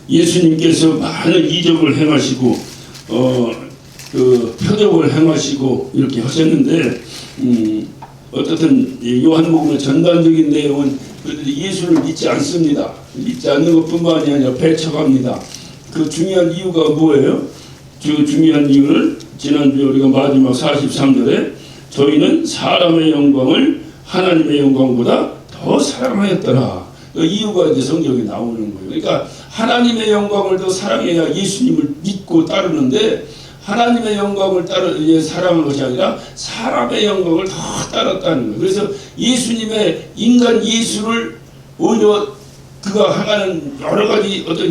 예수님께서 많은 이적을 행하시고 그 표적을 행하시고 이렇게 하셨는데 어떻든 요한복음의 전반적인 내용은 그들이 예수를 믿지 않습니다. 믿지 않는 것뿐만이 아니라 배척합니다. 그 중요한 이유가 뭐예요? 그 중요한 이유를 지난주에 우리가 마지막 43절에 저희는 사람의 영광을 하나님의 영광보다 더 사랑하였더라. 그 이유가 이제 성경에 나오는 거예요. 그러니까 하나님의 영광을 더 사랑해야 예수님을 믿고 따르는데 하나님의 영광을 사랑하는 것이 아니라 사람의 영광을 더 따랐다는 거예요. 그래서 예수님의 인간 예수를 오히려 그가 행하는 여러 가지 어떤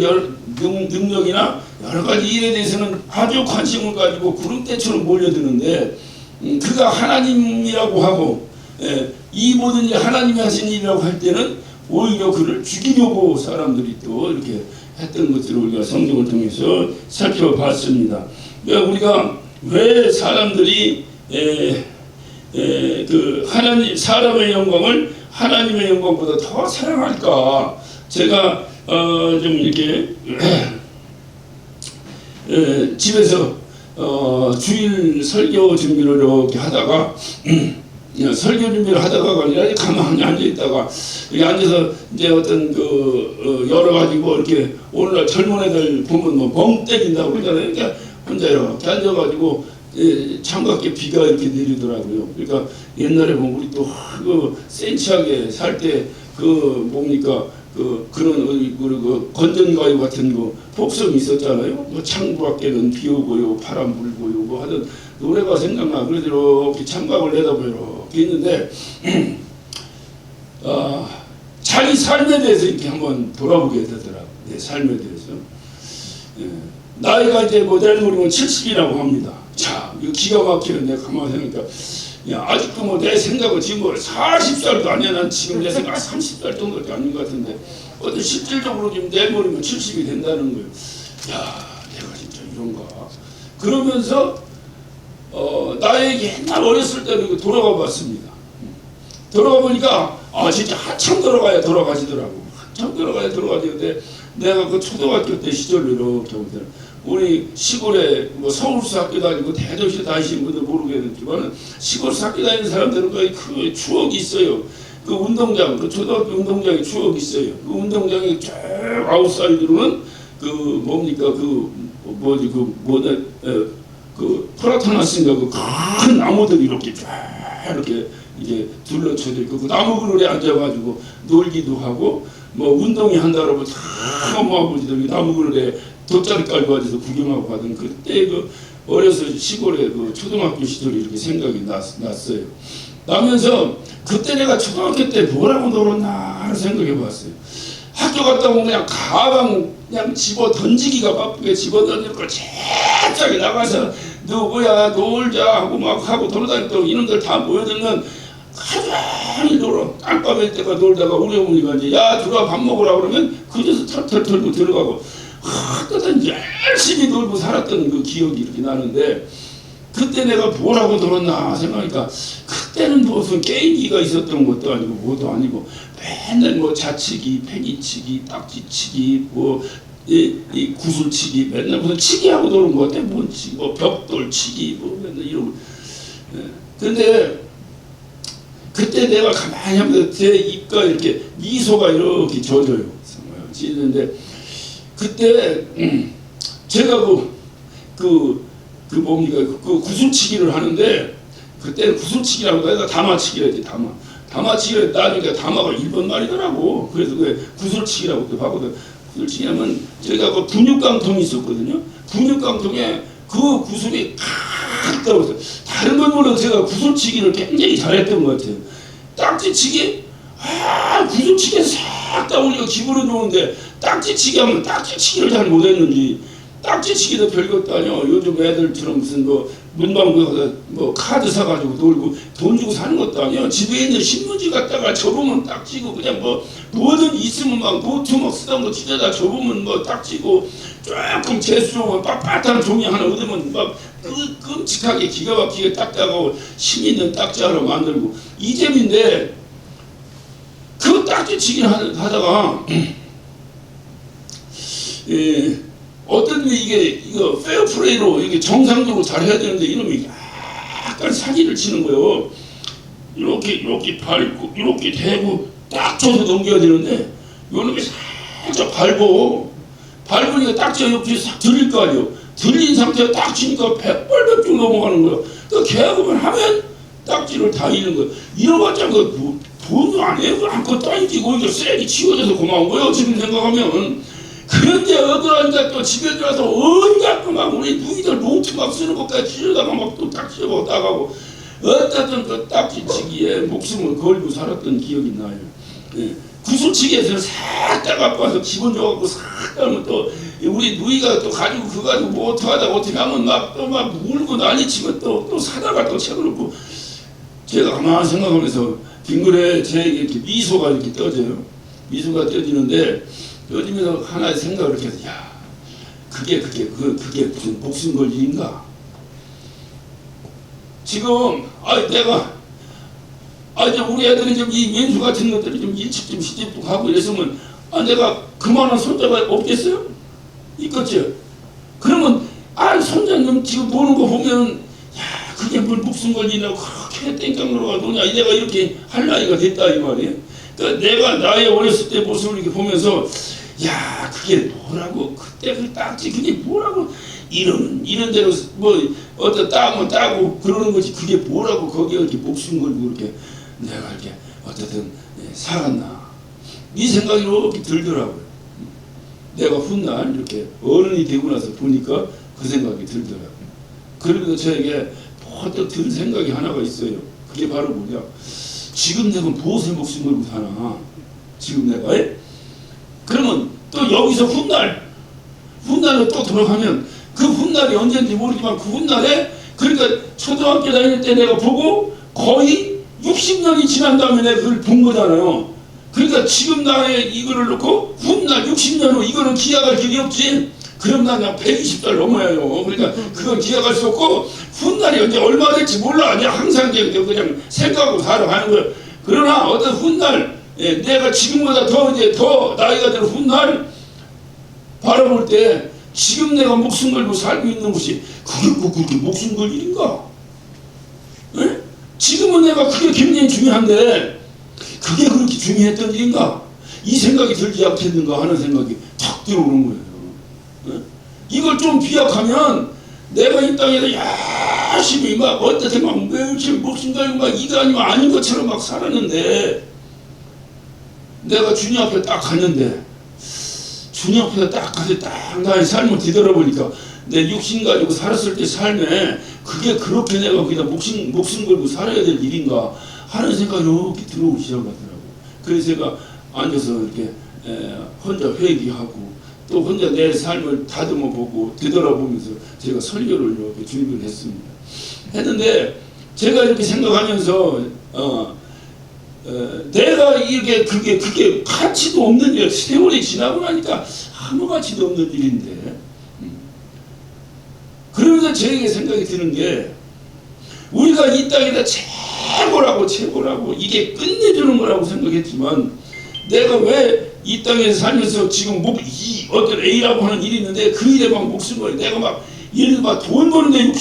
능력이나 여러 가지 일에 대해서는 아주 관심을 가지고 구름대처럼 몰려드는데 그가 하나님이라고 하고 이 모든 일 하나님이 하신 일이라고 할 때는 오히려 그를 죽이려고 사람들이 또 이렇게 했던 것들을 우리가 성경을 통해서 살펴봤습니다. 그러니까 우리가 왜 사람들이 그 사람의 영광을 하나님의 영광보다 더 사랑할까? 제가 좀 이렇게 집에서 주일 설교 준비를 이렇게 하다가 설교 준비를 하다가 아니라 가만히 앉아 있다가 이렇게 앉아서 이제 어떤 여러 가지 이렇게 오늘날 젊은 애들 보면 멍 때린다고 그러잖아요. 그러니까 혼자 이렇게 앉아가지고 창밖에 비가 이렇게 내리더라고요. 그러니까 옛날에 보면 우리 또 센치하게 살 때 뭡니까 그런 건전가요 같은 복성이 있었잖아요. 창밖에는 비 오고요, 바람 불고요, 하던 노래가 생각나. 그래서 이렇게 창밖을 내다보고 이렇게 있는데 자기 삶에 대해서 이렇게 한번 돌아보게 되더라고요. 내 삶에 대해서. 나이가 이제 내일 모르면 70이라고 합니다. 자, 이거 기가 막히는데 가만히 생각하니까 아직도 내 생각은 지금 40살도 아니야. 난 지금 내 생각 30살 정도밖에 아닌 것 같은데 어떤 실질적으로 지금 내일 모르면 70이 된다는 거예요. 내가 진짜 이런가. 그러면서 나의 옛날 어렸을 때로 돌아가 봤습니다. 돌아가 보니까 진짜 한참 돌아가시더라고. 한참 돌아가시는데 내가 그 초등학교 때 시절로 이렇게 보면 우리 시골에 서울서 학교 다니고 대도시 다니시는 분들 모르겠지만 시골서 학교 다니는 사람들은 거의 그 추억이 있어요. 그 운동장, 그 초등학교 운동장에 추억이 있어요. 그 운동장에 쭉 아웃사이드로는 프라타나스인가 그 큰 나무들이 이렇게 쫙 이렇게 이제 둘러쳐져 있고 그 나무 그늘에 앉아가지고 놀기도 하고 운동회 한다 그러면 다 아버지들이 나무 그늘에 돗자리 깔고 앉아서 구경하고 하던 그때 어려서 시골의 초등학교 시절이 이렇게 생각이 났어요. 나면서 그때 내가 초등학교 때 뭐라고 놀았나 생각해 봤어요. 학교 갔다 오면 그냥 가방 그냥 집어 던지기가 바쁘게 집어 던지는 걸 제작에 나가서 누구야 놀자 하고 돌아다녔다고 이놈들 다 모여들면 가만히 놀아. 깜깜할 때가 놀다가 우리 어머니가 이제 들어와 밥 먹으라 그러면 그저서 털털 털고 들어가고 그때는 열심히 놀고 살았던 그 기억이 이렇게 나는데 그때 내가 뭐라고 놀았나 생각하니까 그때는 무슨 게임기가 있었던 것도 아니고 뭐도 아니고 맨날 자치기, 패기치기, 딱지치기, 이 구슬치기 맨날 무슨 치기하고 노는 것 같아. 뭔치기, 벽돌치기 맨날 이러고. 근데 그때 내가 가만히 하면서 제 입가 이렇게 미소가 이렇게 젖어요. 지는데 그때 제가 그 구슬치기를 하는데 그때 구슬치기라고 해서 다마치기를 했지. 다마치기를 나중에 다마가 일본 말이더라고. 그래서 구슬치기라고 또 하거든. 구슬치기 하면 제가 그 분육깡통이 있었거든요. 분육깡통에 그 구슬이 탁 떨어졌어요. 다른 건 몰라도 제가 구슬치기를 굉장히 잘했던 것 같아요. 딱지치기? 구슬치기에 싹 다 우리가 기분은 좋은데 딱지치기 하면 딱지치기를 잘 못했는지 딱지치기도 별것도 아니야. 요즘 애들처럼 무슨 문방구에 가서 카드 사가지고 놀고 돈 주고 사는 것도 아니야. 집에 있는 신문지 갖다가 접으면 딱지고 그냥 뭐든 있으면 노트 쓰던 거 찢어다 접으면 딱지고 조금 재수 좋은 빳빳한 종이 하나 얻으면 끔찍하게 기가 막히게 딱딱하고 힘 있는 딱지 하나 만들고 이잼인데 그 딱지치기를 하다가 어떤 이거 페어플레이로 이게 정상적으로 잘 해야 되는데 이놈이 약간 사기를 치는 거예요. 이렇게 밟고 이렇게 대고 딱 쳐서 넘겨야 되는데 요놈이 살짝 밟으니까 딱지가 옆에 싹 들릴 거 아니에요. 들린 상태에 딱 치니까 백발백중 넘어가는 거예요. 그러니까 계약을 하면 딱지를 다 잃는 거예요. 잃어봤자 돈도 안 해요. 안고 따지고 이거 쎄기 치워져서 고마운 거예요. 지금 생각하면. 그런데 어떠하니까 또 집에 들어와서 온갖 막 우리 누이들 노트 막 쓰는 것까지 찢어다가 막 또 딱지고 따가고 어쨌든 그 딱지치기에 목숨을 걸고 살았던 기억이 나요. 구슬치기에서 싹 따갖고 와서 기분 좋아갖고 싹 따면 또 우리 누이가 또 가지고 그거 가지고 뭐 어떻게 하면 막 또 막 울고 난리치면 또 사다가 또 책을 놓고 제가 가만히 생각하면서 빙그레 제에게 이렇게 미소가 이렇게 떠져요. 미소가 떠지는데 떠지면서 하나의 생각을 이렇게 해서 야 그게 무슨 목숨 걸 일인가. 지금 이제 우리 애들이 좀 이 왼수 같은 것들이 좀 일찍 좀 시집도 가고 이랬으면 내가 그만한 손자가 없겠어요? 있겠죠? 그러면 손자님 지금 노는 거 보면 야 그게 뭘 목숨 걸리냐고 그렇게 땡깡으로가 노냐 내가 이렇게 할 나이가 됐다 이 말이에요. 그러니까 내가 나의 어렸을 때 모습을 이렇게 보면서 야 그게 뭐라고 그때 그 딱지 그게 뭐라고 이런 대로 뭐 어떤 따면 따고 그러는 거지 그게 뭐라고 거기에 이렇게 목숨 걸고 이렇게 내가 이렇게 어쨌든 살았나 이 생각이 이렇게 들더라고요. 내가 훗날 이렇게 어른이 되고 나서 보니까 그 생각이 들더라고요. 그러면서 저에게 퍼뜩 든 생각이 하나가 있어요. 그게 바로 뭐냐, 지금 내가 무엇에 목숨 걸고 사나 지금 내가 그러면 또 여기서 훗날로 또 돌아가면 그 훗날이 언제인지 모르지만 그 훗날에 그러니까 초등학교 다닐 때 내가 보고 거의 60년이 지난 다음에 내가 그걸 본 거잖아요. 그러니까 지금 나의 이거를 놓고 훗날 60년 후 이거는 기약할 길이 없지. 그럼 난 그냥 120살 넘어야 해요. 그러니까 그건 기약할 수 없고 훗날이 언제 얼마 될지 몰라. 그냥 항상 그냥 생각하고 살아가는 거예요. 그러나 어떤 훗날 내가 지금보다 더 나이가 들어 훗날 바라볼 때 지금 내가 목숨 걸고 살고 있는 것이 그게 뭐 그렇게 목숨 걸 일인가? 에? 지금은 내가 그게 굉장히 중요한데 그게 그렇게 중요했던 일인가? 이 생각이 들지 않겠는가 하는 생각이 탁 들어오는 거예요. 에? 이걸 좀 비약하면 내가 이 땅에서 열심히 막 어떻게 막 며칠 목숨 걸고 막 이거 아니면 아닌 것처럼 막 살았는데 내가 주님 앞에 딱 갔는데 주님 앞에 딱 가서 딱 나의 삶을 뒤돌아보니까 내 육신 가지고 살았을 때 삶에 그게 그렇게 내가 그냥 목숨 걸고 살아야 될 일인가 하는 생각이 이렇게 들어오기 시작하더라고. 그래서 제가 앉아서 이렇게 혼자 회개하고 또 혼자 내 삶을 다듬어 보고 뒤돌아보면서 제가 설교를 이렇게 준비를 했습니다. 했는데 제가 이렇게 생각하면서 내가 이게 그게 가치도 없는 일, 세월이 지나고 나니까 아무 가치도 없는 일인데 그러면서 저에게 생각이 드는 게 우리가 이 땅에다 최고라고 이게 끝내주는 거라고 생각했지만 내가 왜 이 땅에서 살면서 지금 어떤 A라고 하는 일이 있는데 그 일에 막 목숨 걸고 내가 막 예를 들어 돈 버는데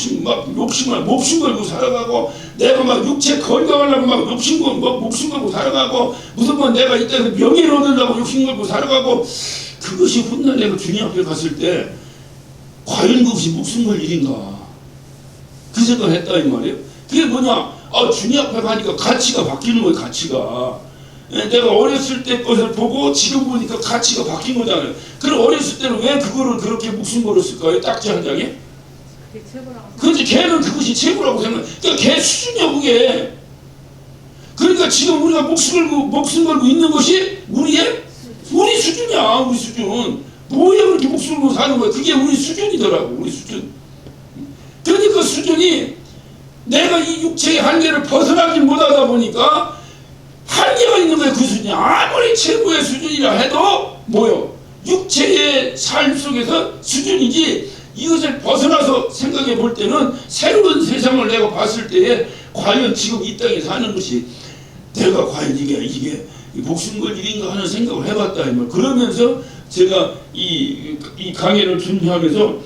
목숨 걸고 살아가고 내가 막 육체 건강하려고 막 목숨 걸고 살아가고 무슨 뭐 내가 이때서 명예를 얻으려고 욕심 걸고 살아가고 그것이 훗날 내가 주님 앞에 갔을 때 과연 그것이 목숨 걸 일인가 그 생각을 했다 이 말이에요. 그게 뭐냐, 주님 앞에 가니까 가치가 바뀌는 거예요. 가치가 내가 어렸을 때 것을 보고 지금 보니까 가치가 바뀐 거잖아요. 그럼 어렸을 때는 왜 그거를 그렇게 목숨 걸었을까요? 딱지 한 장에? 그런데 걔는 그것이 최고라고 생각해. 그러니까 걔 수준이야 그게. 그러니까 지금 우리가 목숨 걸고 있는 것이 우리 수준이야. 우리 수준. 뭐야 그렇게 목숨 걸고 사는 거야. 그게 우리 수준이더라고. 우리 수준. 그러니까 그 수준이 내가 이 육체의 한계를 벗어나지 못하다 보니까 한계가 있는 거예요. 그 수준이 아무리 최고의 수준이라 해도 뭐요? 육체의 삶 속에서 수준이지 이것을 벗어나서 생각해 볼 때는 새로운 세상을 내가 봤을 때에 과연 지금 이 땅에 사는 것이 내가 과연 이게 목숨 걸 일인가 하는 생각을 해봤다 이 말. 그러면서 제가 이 강의를 준비하면서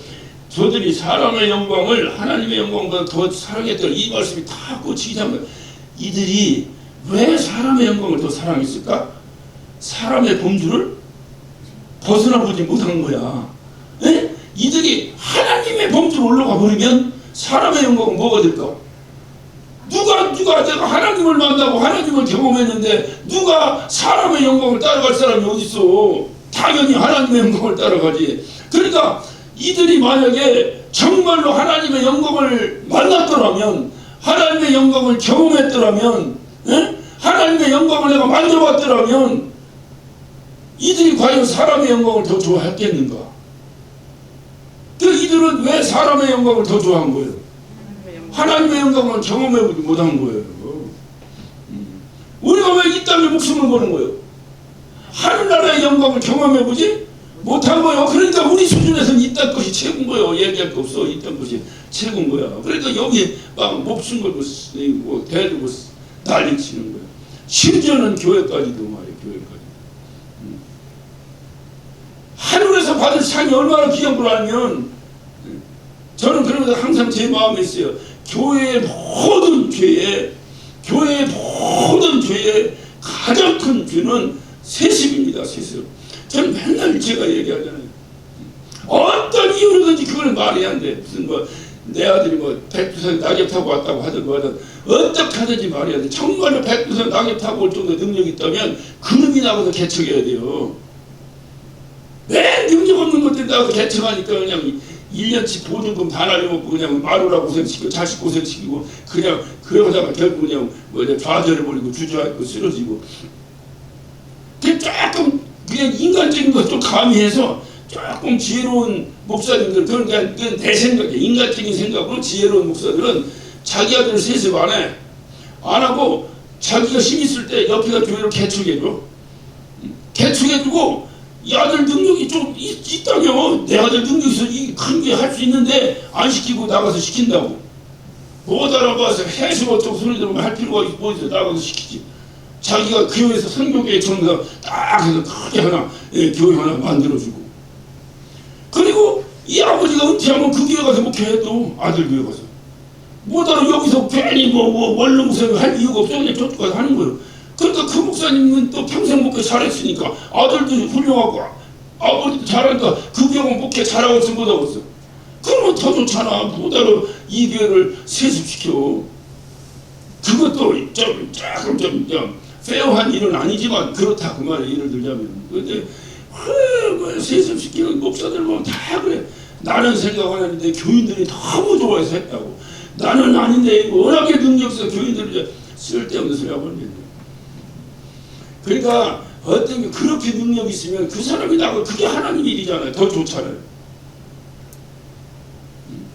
저들이 사람의 영광을 하나님의 영광보다 더 사랑했던 이 말씀이 다 꽂히기 시작한 거예요. 이들이 왜 사람의 영광을 더 사랑했을까? 사람의 범주를 벗어나보지 못한 거야. 에? 이들이 하나님의 범주로 올라가 버리면 사람의 영광은 뭐가 될까? 누가 내가 하나님을 만나고 하나님을 경험했는데 누가 사람의 영광을 따라갈 사람이 어디 있어? 당연히 하나님의 영광을 따라가지. 그러니까 이들이 만약에 정말로 하나님의 영광을 만났더라면, 하나님의 영광을 경험했더라면, 에? 하나님의 영광을 내가 만져봤더라면 이들이 과연 사람의 영광을 더 좋아했겠는가? 그 이들은 왜 사람의 영광을 더 좋아한 거예요? 하나님의 영광을 경험해보지 못한 거예요. 우리가 왜 이 땅에 목숨을 거는 거예요? 하늘나라의 영광을 경험해보지 못한 거예요. 그러니까 우리 수준에서는 이 땅 것이 최고인 거예요. 얘기할 거 없어. 이 땅 것이 최고인 거야. 그러니까 여기 막 목숨 걸고 뭐 대두고 난리치는 거예요. 심지어는 교회까지도 말이에요. 교회까지. 하늘에서 받을 상이 얼마나 귀한 걸 알면, 저는 그러면서 항상 제 마음에 있어요. 교회의 모든 죄의 가장 큰 죄는 세습입니다. 세습. 저는 맨날 제가 얘기하잖아요. 어떤 이유로든지 그걸 말이 안 돼. 무슨 뭐 내 아들이 뭐 백두산 낙엽 타고 왔다고 하든 뭐하든 어떻게 하든지 말이 안 돼. 정말로 백두산 낙엽 타고 올 정도 능력이 있다면 그놈이 나가서 개척해야 돼요. 왜 능력 없는 것들 나가서 개척하니까 그냥 1년치 보증금 다 날려먹고 그냥 마누라 고생시키고 자식 고생시키고 그냥 그러다가 결국 그냥 좌절해버리고 주저앉고 쓰러지고. 조금 그냥 인간적인 것 좀 가미해서 조금 지혜로운 목사님들, 그건 내 생각이야. 인간적인 생각으로 지혜로운 목사들은 자기 아들 세습 안 해. 안 하고 자기가 힘 있을 때 옆에가 교회를 개척해줘. 개척해주고 이 아들 능력이 좀 있다며, 내 아들 능력이 있어 큰 게 할 수 있는데 안 시키고 나가서 시킨다고. 못 알아봐서 해수 어쩌고 소리 들으면 할 필요가 뭐 있어. 나가서 시키지. 자기가 교회에서 선교계획 정도 딱 해서 크게 하나, 교회 하나 만들어주고. 그리고 이 아버지가 은퇴하면 그 교회 가서 목회해. 또 아들 교회 가서 못 알아. 여기서 괜히 원로 목사님 할 이유가 없어. 그냥 저쪽 가서 하는 거예요. 그러니까 그 목사님은 또 평생 목회 잘했으니까 아들도 훌륭하고 아버지도 잘하니까 그 교회 목회 잘하고 있으면 못하고 있어. 그러면 더 좋잖아. 못 알아. 이 교회를 세습시켜. 그것도 조금 좀 페어한 일은 아니지만 그렇다 그 말에 예를 들자면. 근데 세습시키는 목사들 보면 다 그래. 나는 생각 안 했는데 교인들이 너무 좋아해서 했다고. 나는 아닌데 워낙에 능력 있어 교인들이 쓸데없는 소리 하고 있는데. 그러니까 어떤 게 그렇게 능력이 있으면 그 사람이 나가 그게 하나님 일이잖아요. 더 좋잖아요.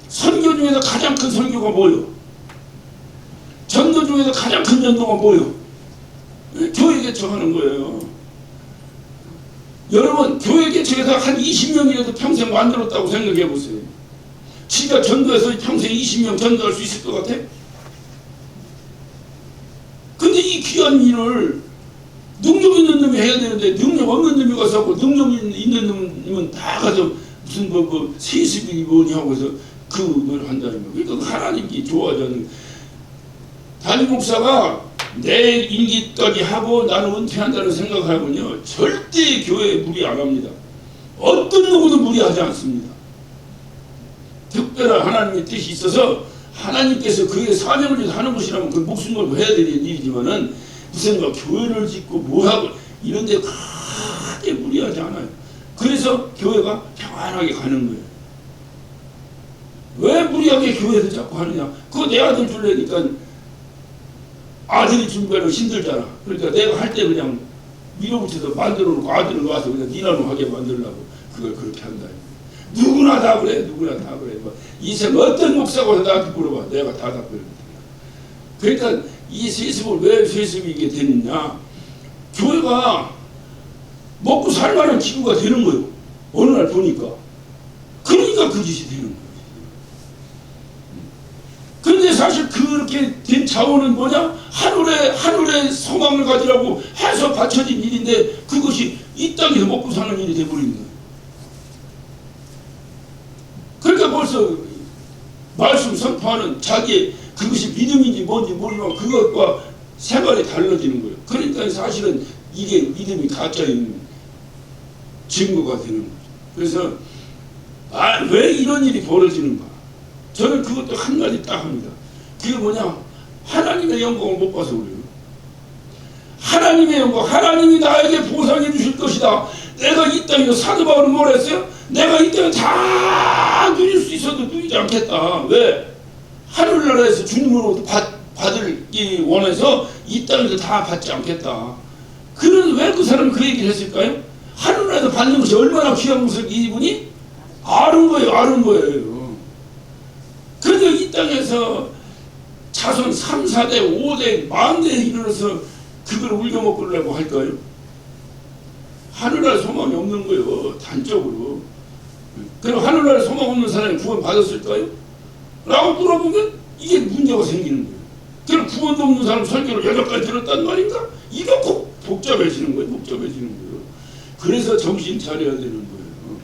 선교 중에서 가장 큰 선교가 뭐예요? 전도 중에서 가장 큰 전도가 뭐예요? 교회 개척하는 거예요. 여러분 교회 개척에서 한 20명이라도 평생 만들었다고 생각해 보세요. 지가 전도해서 평생 20명 전도할 수 있을 것 같아? 근데 이 귀한 일을 능력 있는 놈이 해야 되는데 능력 없는 놈이 가서 하고 능력 있는 놈은 다 가서 무슨 세습이 뭐니 하고 해서 그걸 한다는 거예요. 그러니까 하나님이 좋아하지 않는 거예요. 담임 목사가 내 임기까지 하고 나는 은퇴한다는 생각하면요 절대 교회에 무리 안 합니다. 어떤 누구도 무리하지 않습니다. 특별한 하나님의 뜻이 있어서 하나님께서 그의 사명을 위해서 하는 것이라면 그 목숨 걸고 해야 되는 일이지만은 무슨 교회를 짓고 뭐하고 이런 데 크게 무리하지 않아요. 그래서 교회가 평안하게 가는 거예요. 왜 무리하게 교회에서 자꾸 하느냐? 그거 내 아들 줄래니까 아들이 준비하면 힘들잖아. 그러니까 내가 할 때 그냥 밀어붙여서 만들어 놓고 아들을 와서 그냥 니나노 하게 만들려고 그걸 그렇게 한다. 누구나 다 그래. 누구나 다 그래. 이 세상 어떤 목사가 와서 나한테 물어봐. 내가 다 답변을 드려. 그러니까 이 세습을 왜 세습이게 됐느냐. 교회가 먹고 살만한 기구가 되는 거예요. 어느 날 보니까. 그러니까 그 짓이 되는 거예요. 그런데 사실 그렇게 된 자원은 뭐냐? 하늘의 소망을 가지라고 해서 바쳐진 일인데 그것이 이 땅에서 먹고 사는 일이 돼버리는 거예요. 그러니까 벌써 말씀 선포하는 자기의 그것이 믿음인지 뭔지 모르지만 그것과 생활이 달라지는 거예요. 그러니까 사실은 이게 믿음이 가짜인 증거가 되는 거죠. 그래서 왜 이런 일이 벌어지는가? 저는 그것도 한 가지 딱 합니다. 그게 뭐냐? 하나님의 영광을 못 봐서 그래요. 하나님의 영광, 하나님이 나에게 보상해 주실 것이다. 내가 이 땅에서 사도 바울은 뭐라 했어요? 내가 이 땅에 다 누릴 수 있어도 누리지 않겠다. 왜? 하늘나라에서 주님으로부터 받을 원해서 이 땅에서 다 받지 않겠다. 그런 왜 그 사람은 그 얘기를 했을까요? 하늘나라에서 받는 것이 얼마나 귀한 것을 이분이 아는 거예요. 그런데 이 땅에서 자손 3, 4대, 5대, 만대에 이르러서 그걸 울겨먹으려고 할까요? 하늘나라 소망이 없는 거예요. 단적으로. 그럼 하늘나라 소망 없는 사람이 구원 받았을까요? 라고 물어보면 이게 문제가 생기는 거예요. 그럼 구원도 없는 사람 설교를 8가지 들었단 말인가? 이거 꼭 복잡해지는 거예요. 그래서 정신 차려야 되는 거예요.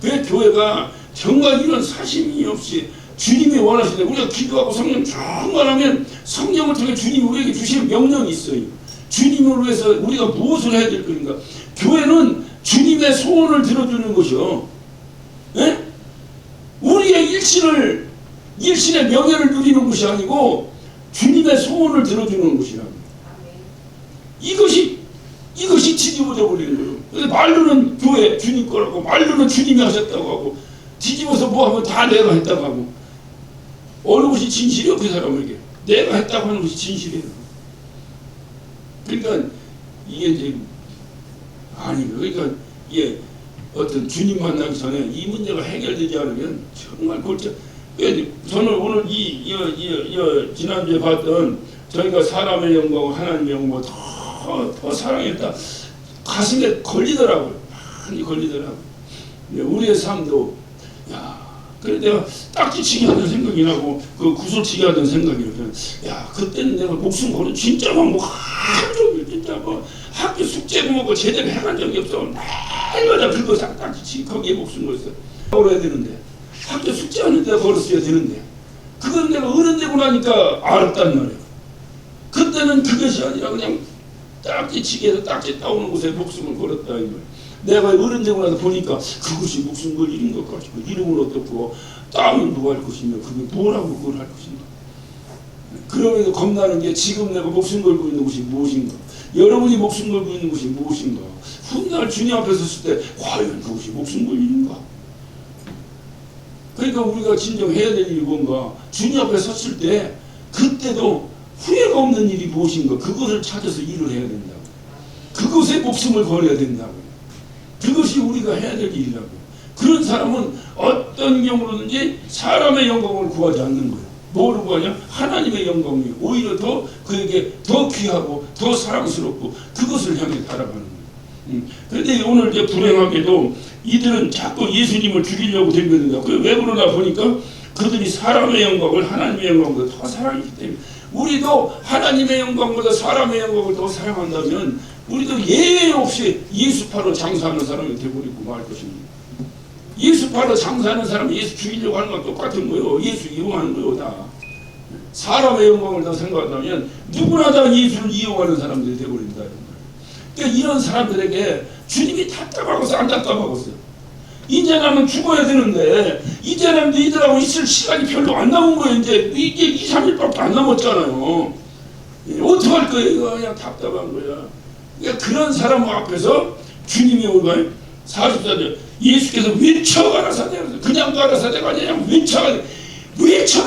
그 교회가 정말 이런 사심이 없이 주님이 원하시는데 우리가 기도하고 성령 충만하면 성령을 통해 주님이 우리에게 주시는 명령이 있어요. 주님을 위해서 우리가 무엇을 해야 될 것인가? 교회는 주님의 소원을 들어주는 것이요. 예? 우리의 일신의 명예를 누리는 것이 아니고 주님의 소원을 들어주는 것이라고. 이것이 뒤집어져 버리는 거예요. 그래서 말로는 교회 주님 거라고, 말로는 주님이 하셨다고 하고, 뒤집어서 뭐 하면 다 내가 했다고 하고, 어느 것이 진실이요? 그 사람에게 내가 했다고 하는 것이 진실이에요. 그러니까 이게 이제 그러니까 이게 어떤 주님 만나기 전에 이 문제가 해결되지 않으면 정말 골치. 저는 오늘 지난주에 봤던 저희가 사람의 영광, 하나님의 영광 더 사랑했다. 가슴에 걸리더라고요. 많이 걸리더라고요. 우리의 삶도 그래 내가 딱지치기 하던 생각이 나고 그 구슬치기 하던 생각이 나요. 그때는 내가 목숨 걸어 진짜 막 하루 종일 진짜 학교 숙제고 뭐고 제대로 해간 적이 없어. 날마다 그거 딱지치기 거기에 목숨 걸었어. 걸어야 되는데 학교 숙제하는 데 걸었어야 되는데 그건 내가 어른 되고 나니까 알았단 말이에요. 그때는 그것이 아니라 그냥 딱지치기해서 딱지 따오는 곳에 목숨을 걸었다 이 말이에요. 내가 어른 되고 나서 보니까 그것이 목숨 걸 일인 것 같고 이름은 어떻고 땅은 누가 할 것이며 그게 뭐라고 그걸 할 것인가. 그러면서 겁나는 게 지금 내가 목숨 걸고 있는 것이 무엇인가, 여러분이 목숨 걸고 있는 것이 무엇인가, 훗날 주님 앞에 섰을 때 과연 그것이 목숨 걸 일인가. 그러니까 우리가 진정해야 될 일이 뭔가, 주님 앞에 섰을 때 그때도 후회가 없는 일이 무엇인가 그것을 찾아서 일을 해야 된다고. 그것에 목숨을 걸어야 된다고. 그것이 우리가 해야 될 일이라고. 그런 사람은 어떤 경우로든지 사람의 영광을 구하지 않는 거예요. 뭐를 구하냐? 하나님의 영광이 오히려 더 그에게 더 귀하고 더 사랑스럽고 그것을 향해 달아가는 거예요. 그런데 오늘 이제 불행하게도 이들은 자꾸 예수님을 죽이려고 들거든요. 왜 그러나 보니까 그들이 사람의 영광을 하나님의 영광보다 더 사랑하기 때문에, 우리도 하나님의 영광보다 사람의 영광을 더 사랑한다면 우리도 예외 없이 예수파로 장사하는 사람이 되어버리고 말 것입니다. 예수파로 장사하는 사람이 예수 죽이려고 하는 건 똑같은 거예요. 예수 이용하는 거예요. 다 사람의 영광을 더 생각한다면 누구나 다 예수를 이용하는 사람들이 되어버린다. 그러니까 이런 사람들에게 주님이 답답하고서 안 답답하고서 이제 나는 죽어야 되는데 이제는 너희들하고 있을 시간이 별로 안 남은 거예요. 이제 이게 2, 3일밖에 안 남았잖아요. 어떡할 거예요? 그냥 답답한 거야. 그러니까 그런 사람 앞에서 주님이 오늘 44절 예수께서 외쳐 가라사대, 그냥 가라사대가 아니라 외쳐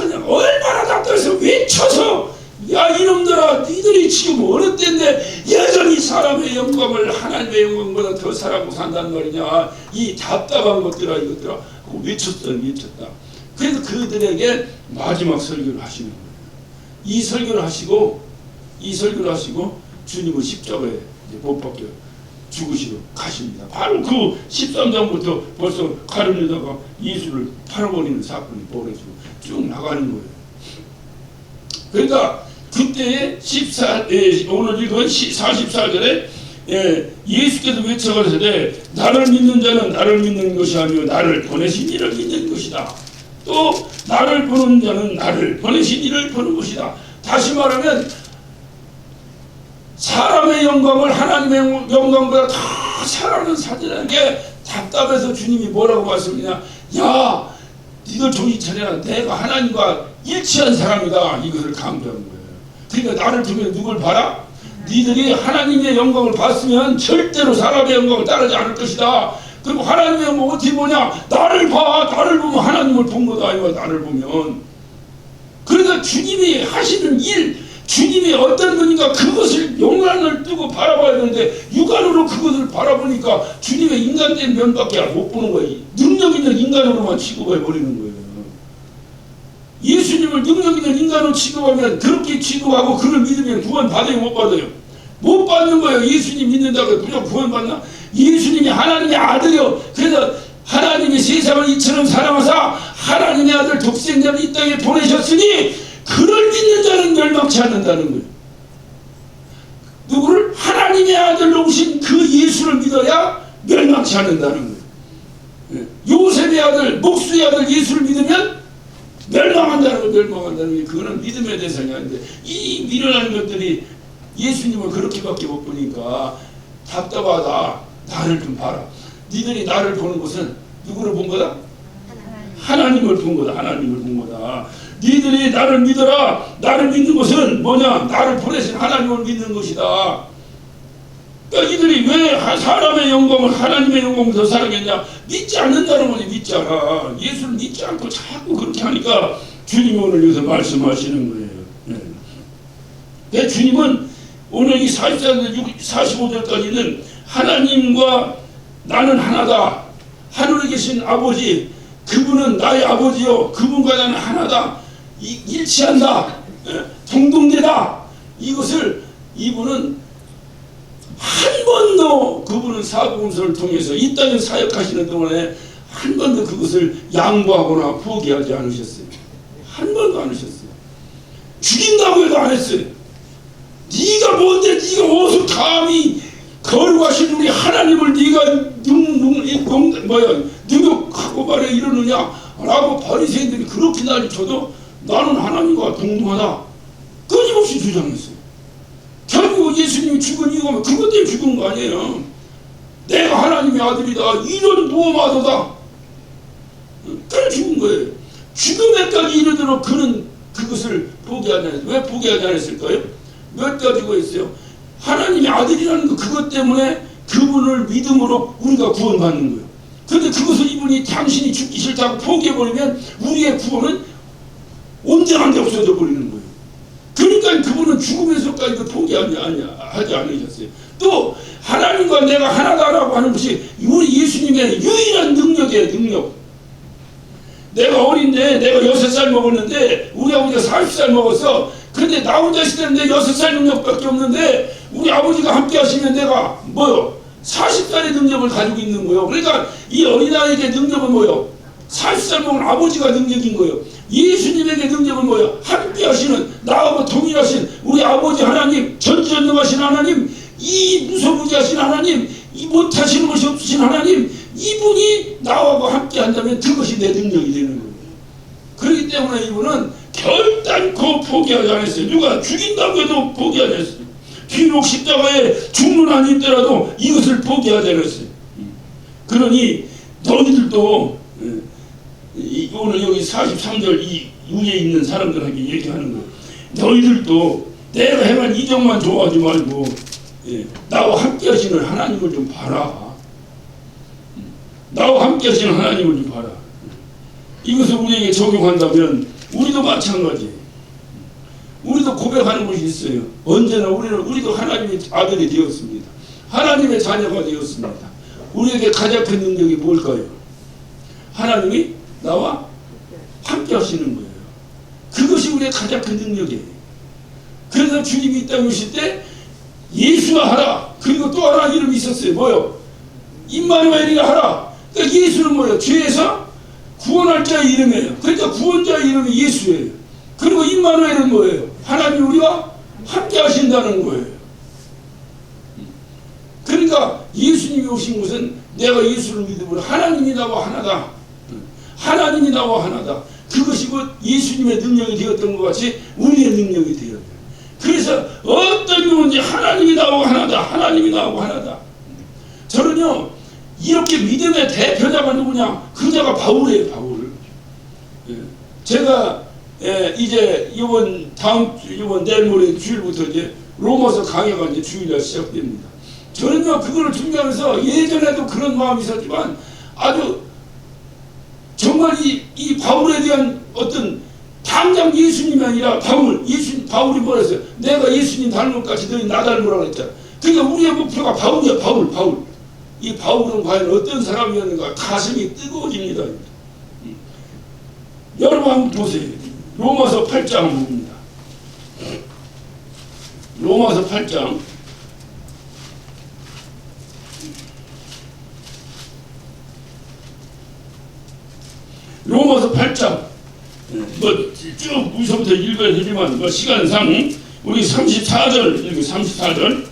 그냥 얼마나 답답해서 외쳐서, 야 이놈들아 니들이 지금 어느 때인데 여전히 사람의 영광을 하나님의 영광보다 더 사랑하고 산단 말이냐, 이 답답한 것들아 이것들아 외쳤다. 그래서 그들에게 마지막 설교를 하시는 거예요. 이 설교를 하시고 주님은 십자가에 못 박혀 죽으시러 가십니다. 바로 그 13장부터 벌써 가르려다가 예수를 팔아버리는 사건이 벌어지고 쭉 나가는 거예요. 그러니까 그때에 오늘 읽은 44절에 예수께서 외쳐가시되 나를 믿는 자는 나를 믿는 것이 아니요 나를 보내신 이를 믿는 것이다. 또 나를 보는 자는 나를 보내신 이를 보는 것이다. 다시 말하면 사람의 영광을 하나님의 영광보다 더 사랑하는 사람이라는 게 답답해서 주님이 뭐라고 말씀이냐, 야 니들 정신 차려라, 내가 하나님과 일치한 사람이다, 이것을 강조하는 거예요. 그러니까 나를 보면 누굴 봐라? 니들이 하나님의 영광을 봤으면 절대로 사람의 영광을 따르지 않을 것이다. 그리고 하나님의 영광 어떻게 보냐? 나를 봐. 나를 보면 하나님을 본 거다. 이거 나를 보면. 그러니까 주님이 하시는 일, 주님이 어떤 분인가 그것을 영안을 뜨고 바라봐야 되는데 육안으로 그것을 바라보니까 주님의 인간된 면밖에 못 보는 거예요. 능력 있는 인간으로만 취급해 버리는 거예요. 예수님을 능력 있는 인간으로 취급하면 그렇게 취급하고 그를 믿으면 구원 받아요, 못 받아요? 못 받는 거예요. 예수님 믿는다고 무조건 구원 받나? 예수님이 하나님의 아들이요. 그래서 하나님이 세상을 이처럼 사랑하사 하나님의 아들 독생자를 이 땅에 보내셨으니 그를 믿는 자는 멸망치 않는다는 거예요. 누구를? 하나님의 아들로 오신 그 예수를 믿어야 멸망치 않는다는 거예요. 요셉의 아들, 목수의 아들 예수를 믿으면 멸망한다는 거, 멸망한다는 게 그거는 믿음의 대상이 아닌데 이 미련한 것들이 예수님을 그렇게밖에 못 보니까 답답하다. 나를 좀 봐라. 니들이 나를 보는 것은 누구를 본 거다? 하나님을 본 거다. 하나님을 본 거다. 니들이 나를 믿어라. 나를 믿는 것은 뭐냐? 나를 보내신 하나님을 믿는 것이다. 그러니까 이들이 왜 사람의 영광을 하나님의 영광을 더 사랑했냐? 믿지 않는다는 거지. 믿지 않아. 예수를 믿지 않고 자꾸 그렇게 하니까 주님이 오늘 여기서 말씀하시는 거예요. 네. 주님은 오늘 이 45절까지는 하나님과 나는 하나다. 하늘에 계신 아버지, 그분은 나의 아버지요. 그분과 나는 하나다. 일치한다. 동등되다. 이것을 이분은 한 번도 그분은 사복음서를 통해서 이 땅에 사역하시는 동안에 한 번도 그것을 양보하거나 포기하지 않으셨어요. 한 번도 안 하셨어요. 죽인다고 해도 안 했어요. 네가 뭔데 네가 어디서 감히 거룩하신 우리 하나님을 네가 능욕하고 말해 이러느냐 라고 바리새인들이 그렇게 난리쳐도 나는 하나님과 동등하다 끊임없이 주장했어요. 결국 예수님이 죽은 이유가 그것 때문에 죽은 거 아니에요. 내가 하나님의 아들이다 이런 무엄하도다 그래 죽은 거예요. 죽음에까지 이르도록 그는 그것을 포기하지 않았어요. 왜 포기하지 않았을까요? 몇 가지가 있어요. 하나님의 아들이라는 거 그것 때문에 그분을 믿음으로 우리가 구원받는 거예요. 그런데 그것을 이분이 당신이 죽기 싫다고 포기해버리면 우리의 구원은 온전한데 없어져 버리는 거예요. 그러니까 그분은 죽으면서까지도 포기하지 않으셨어요. 또 하나님과 내가 하나다라고 하는 것이 우리 예수님의 유일한 능력이에요. 능력. 내가 어린데 내가 6살 먹었는데 우리 아버지가 40살 먹었어. 그런데 나 혼자 있을 때는 내 6살 능력밖에 없는데 우리 아버지가 함께 하시면 내가 뭐요? 40살의 능력을 가지고 있는 거예요. 그러니까 이 어린아이에게 능력은 뭐요? 40살 먹은 아버지가 능력인 거예요. 예수님에게 능력은 뭐예요? 함께 하시는 나하고 동일하신 우리 아버지 하나님, 전지전능하신 하나님, 이 무소부지하신 하나님, 이 못하시는 것이 없으신 하나님, 이분이 나하고 함께 한다면 그것이 내 능력이 되는 거예요. 그렇기 때문에 이분은 결단코 포기하지 않았어요. 누가 죽인다고 해도 포기하지 않았어요. 비록 십자가에 죽는 한이 있더라도 이것을 포기하지 않았어요. 그러니 너희들도 오늘 여기 43절 이 위에 있는 사람들에게 얘기하는 거예요. 너희들도 내가 행한 이적만 좋아하지 말고 나와 함께 하시는 하나님을 좀 봐라. 나와 함께 하시는 하나님을 좀 봐라. 이것을 우리에게 적용한다면 우리도 마찬가지예요. 우리도 고백하는 것이 있어요. 언제나 우리도 하나님의 아들이 되었습니다. 하나님의 자녀가 되었습니다. 우리에게 가장 큰 능력이 뭘까요? 하나님이 나와 함께 하시는 거예요. 그것이 우리의 가장 큰 능력이에요. 그래서 주님이 이 땅에 오실 때 예수가 하라. 그리고 또 하나 이름이 있었어요. 뭐요? 임마누엘이라 하라. 그러니까 예수는 뭐예요? 죄에서 구원할 자의 이름이에요. 그러니까 구원자의 이름이 예수예요. 그리고 임마누엘은 뭐예요? 하나님이 우리와 함께 하신다는 거예요. 그러니까 예수님이 오신 것은 내가 예수를 믿으므로 하나님이 나와 하나다. 하나님이 나와 하나다. 그것이 곧 예수님의 능력이 되었던 것 같이 우리의 능력이 되었다. 그래서 어떤 경우인지 하나님이 나와 하나다. 하나님이 나와 하나다. 저는요 이렇게 믿음의 대표자가 누구냐? 그자가 바울이에요. 바울. 제가 이제 이번 내일 모레 주일부터 이제 로마서 강해가 이제 주일날 시작됩니다. 저는요 그거를 준비하면서 예전에도 그런 마음이 있었지만 아주 정말 이 바울에 대한 어떤 당장 예수님이 아니라 바울이 뭐라 했어요? 내가 예수님 닮을 것같이 너희 나 닮으라고 했잖아. 그러니까 우리의 목표가 바울이야. 바울. 이 바울은 과연 어떤 사람이었는가 가슴이 뜨거워집니다. 여러분 한번 보세요. 로마서 8장 봅니다. 로마서 8장 로마서 8장 쭉 무서부터 읽어야 되지만 시간상 우리 34절 읽고 34절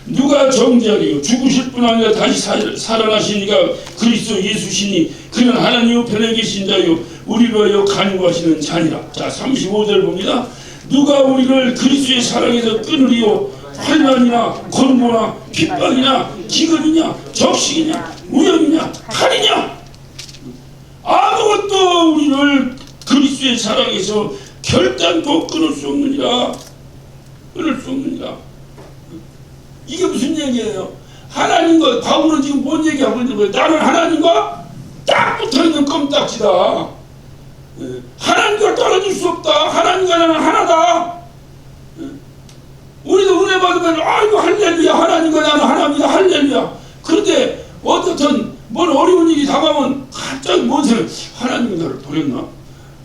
누가 정죄하리요 죽으실 뿐 아니라 다시 살아나시니가 그리스도 예수시니 그는 하나님 우편에 계신 자요 우리를 위하여 간구하시는 자니라. 자 35절 봅니다. 누가 우리를 그리스도의 사랑에서 끊으리요 환난이나 권고나 핍박이나 기근이냐 적식이냐 우염이냐 칼이냐 아무것도 우리를 그리스도의 사랑에서 결단코 끊을 수 없느니라. 끊을 수 없느니라. 이게 무슨 얘기예요? 하나님과 바울은 지금 뭔 얘기하고 있는 거예요? 나는 하나님과 딱 붙어있는 껌딱지다. 하나님과 떨어질 수 없다. 하나님과 나는 하나다. 우리도 은혜 받으면 아이고 할렐루야 하나님과 나는 하나입니다. 할렐루야. 그런데 어떻든 뭔 어려운 일이 다가오면 갑자기 뭔 생각? 하나님이 나를 버렸나?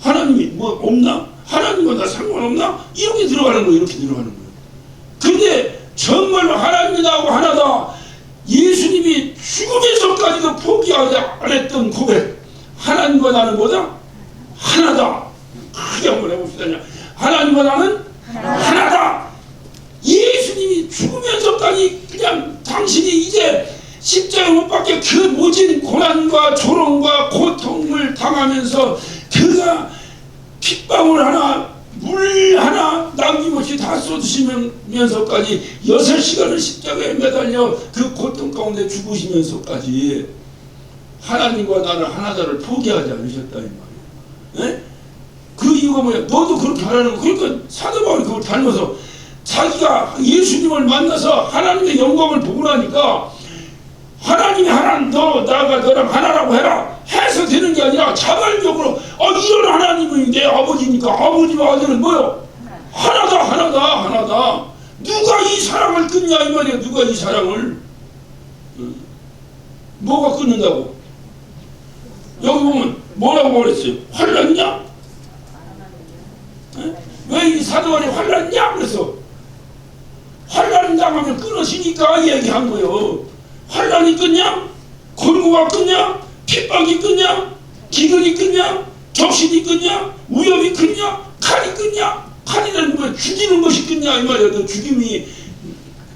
하나님이 뭐 없나? 하나님과 나 상관없나? 이렇게 들어가는 거예요. 이렇게 들어가는 거예요. 근데 정말로 하나님이 나하고 하나다. 예수님이 죽음에서까지도 포기하지 안 했던 고백. 하나님과 나는 뭐다? 하나다. 크게 한번 해봅시다. 하나님과 나는 하나다. 예수님이 죽으면서까지 그냥 당신이 이제 십자가에 못 박혀 그 모진 고난과 조롱과 고통을 당하면서 그가 핏방울 하나 물 하나 남김없이 다 쏟으시면서까지 6시간을 십자가에 매달려 그 고통 가운데 죽으시면서까지 하나님과 나는 하나다를 포기하지 않으셨다 이 말이에요. 그 이유가 뭐야? 너도 그렇게 하라는 거. 그러니까 사도 바울이 그걸 닮아서 자기가 예수님을 만나서 하나님의 영광을 보고 나니까 하나님이 하나 나가 너랑 하나라고 해라 해서 되는 게 아니라 자발적으로 이런 하나님이 내 아버지니까 아버지와 아들은 뭐요? 하나다. 누가 이 사랑을 끊냐 이 말이야. 누가 이 사랑을 뭐가 끊는다고? 여기 보면 뭐라고 말했어요? 환난이냐? 왜 이 사도관이 환난이냐? 그래서 환난 당하면 끊으시니까 얘기한 거예요. 환난이 끊냐? 권고가 끊냐? 핍박이 끊냐? 기근이 끊냐? 적신이 끊냐? 위협이 끊냐? 칼이 끊냐? 칼이라는 건 죽이는 것이 끊냐 이 말이야. 너 죽임이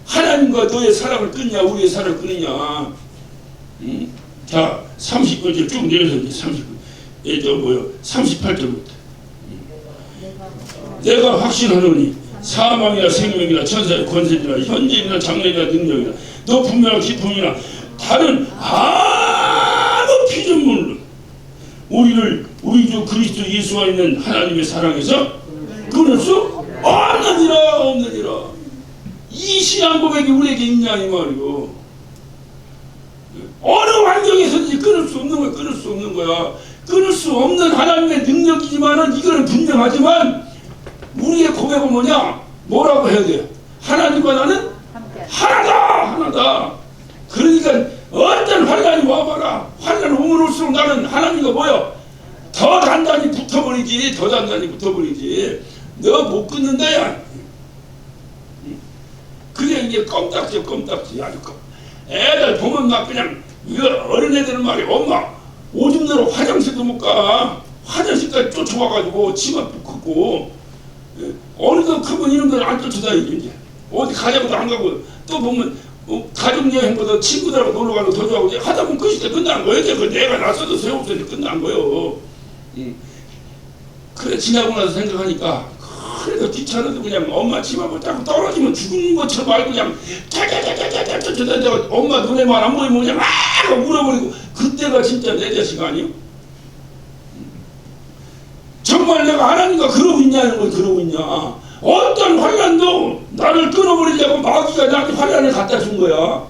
하나님과 너의 사랑을 끊냐 우리의 사랑을 끊느냐. 자 30번째 쭉 내려서 이제 38절부터 내가 확신하노니 사망이나 생명이나 천사의 권세이나 현재이나 장래이나 능력이나 높음이나 깊음이나 다른 아무 피조물은 우리 주 그리스도 예수와 있는 하나님의 사랑에서 끊을 수 없느니라. 이 신앙 고백이 우리에게 있냐 이 말이요. 어느 환경에서든지 끊을 수 없는 거야. 끊을 수 없는 하나님의 능력이지만은 이거는 분명하지만 우리의 고백은 뭐냐? 뭐라고 해야 돼요? 하나님과 나는 하나다. 그러니까 어떤 환난이 와봐라. 환난 오면 올수록 나는 하나님과 뭐야? 더 단단히 붙어버리지. 너 못 끊는다 야. 그게 이게 껌딱지. 아주 애들 보면 막 그냥 이거 어린애들은 말이야. 엄마 오줌 내러 화장실도 못 가. 화장실까지 쫓아와가지고 치마 붓고 어느덧 크면 이놈들 안 쫓아다니죠. 이제 어디 가자고도 안 가고 또 보면 가족여행보다 친구들하고 놀러가는 거 더 좋아하고 이제 하다 보면 그 시대 끝나는 거예요. 이제 그 내가 나서도 소용없으니까 끝난 거예요. 그래 지나고 나서 생각하니까 그래도 귀찮아도 그냥 엄마 치마고 딱 떨어지면 죽는 것처럼 알고 그냥 짜자자자자자자자 엄마 눈에만 안 보이면 그냥 아 울어버리고 그때가 진짜 내 자식 아니요? 정말 내가 하나님과 그러고 있냐는 걸 그러고 있냐. 어떤 환란도 나를 끊어버리려고 마귀가 나한테 환란을 갖다 준 거야.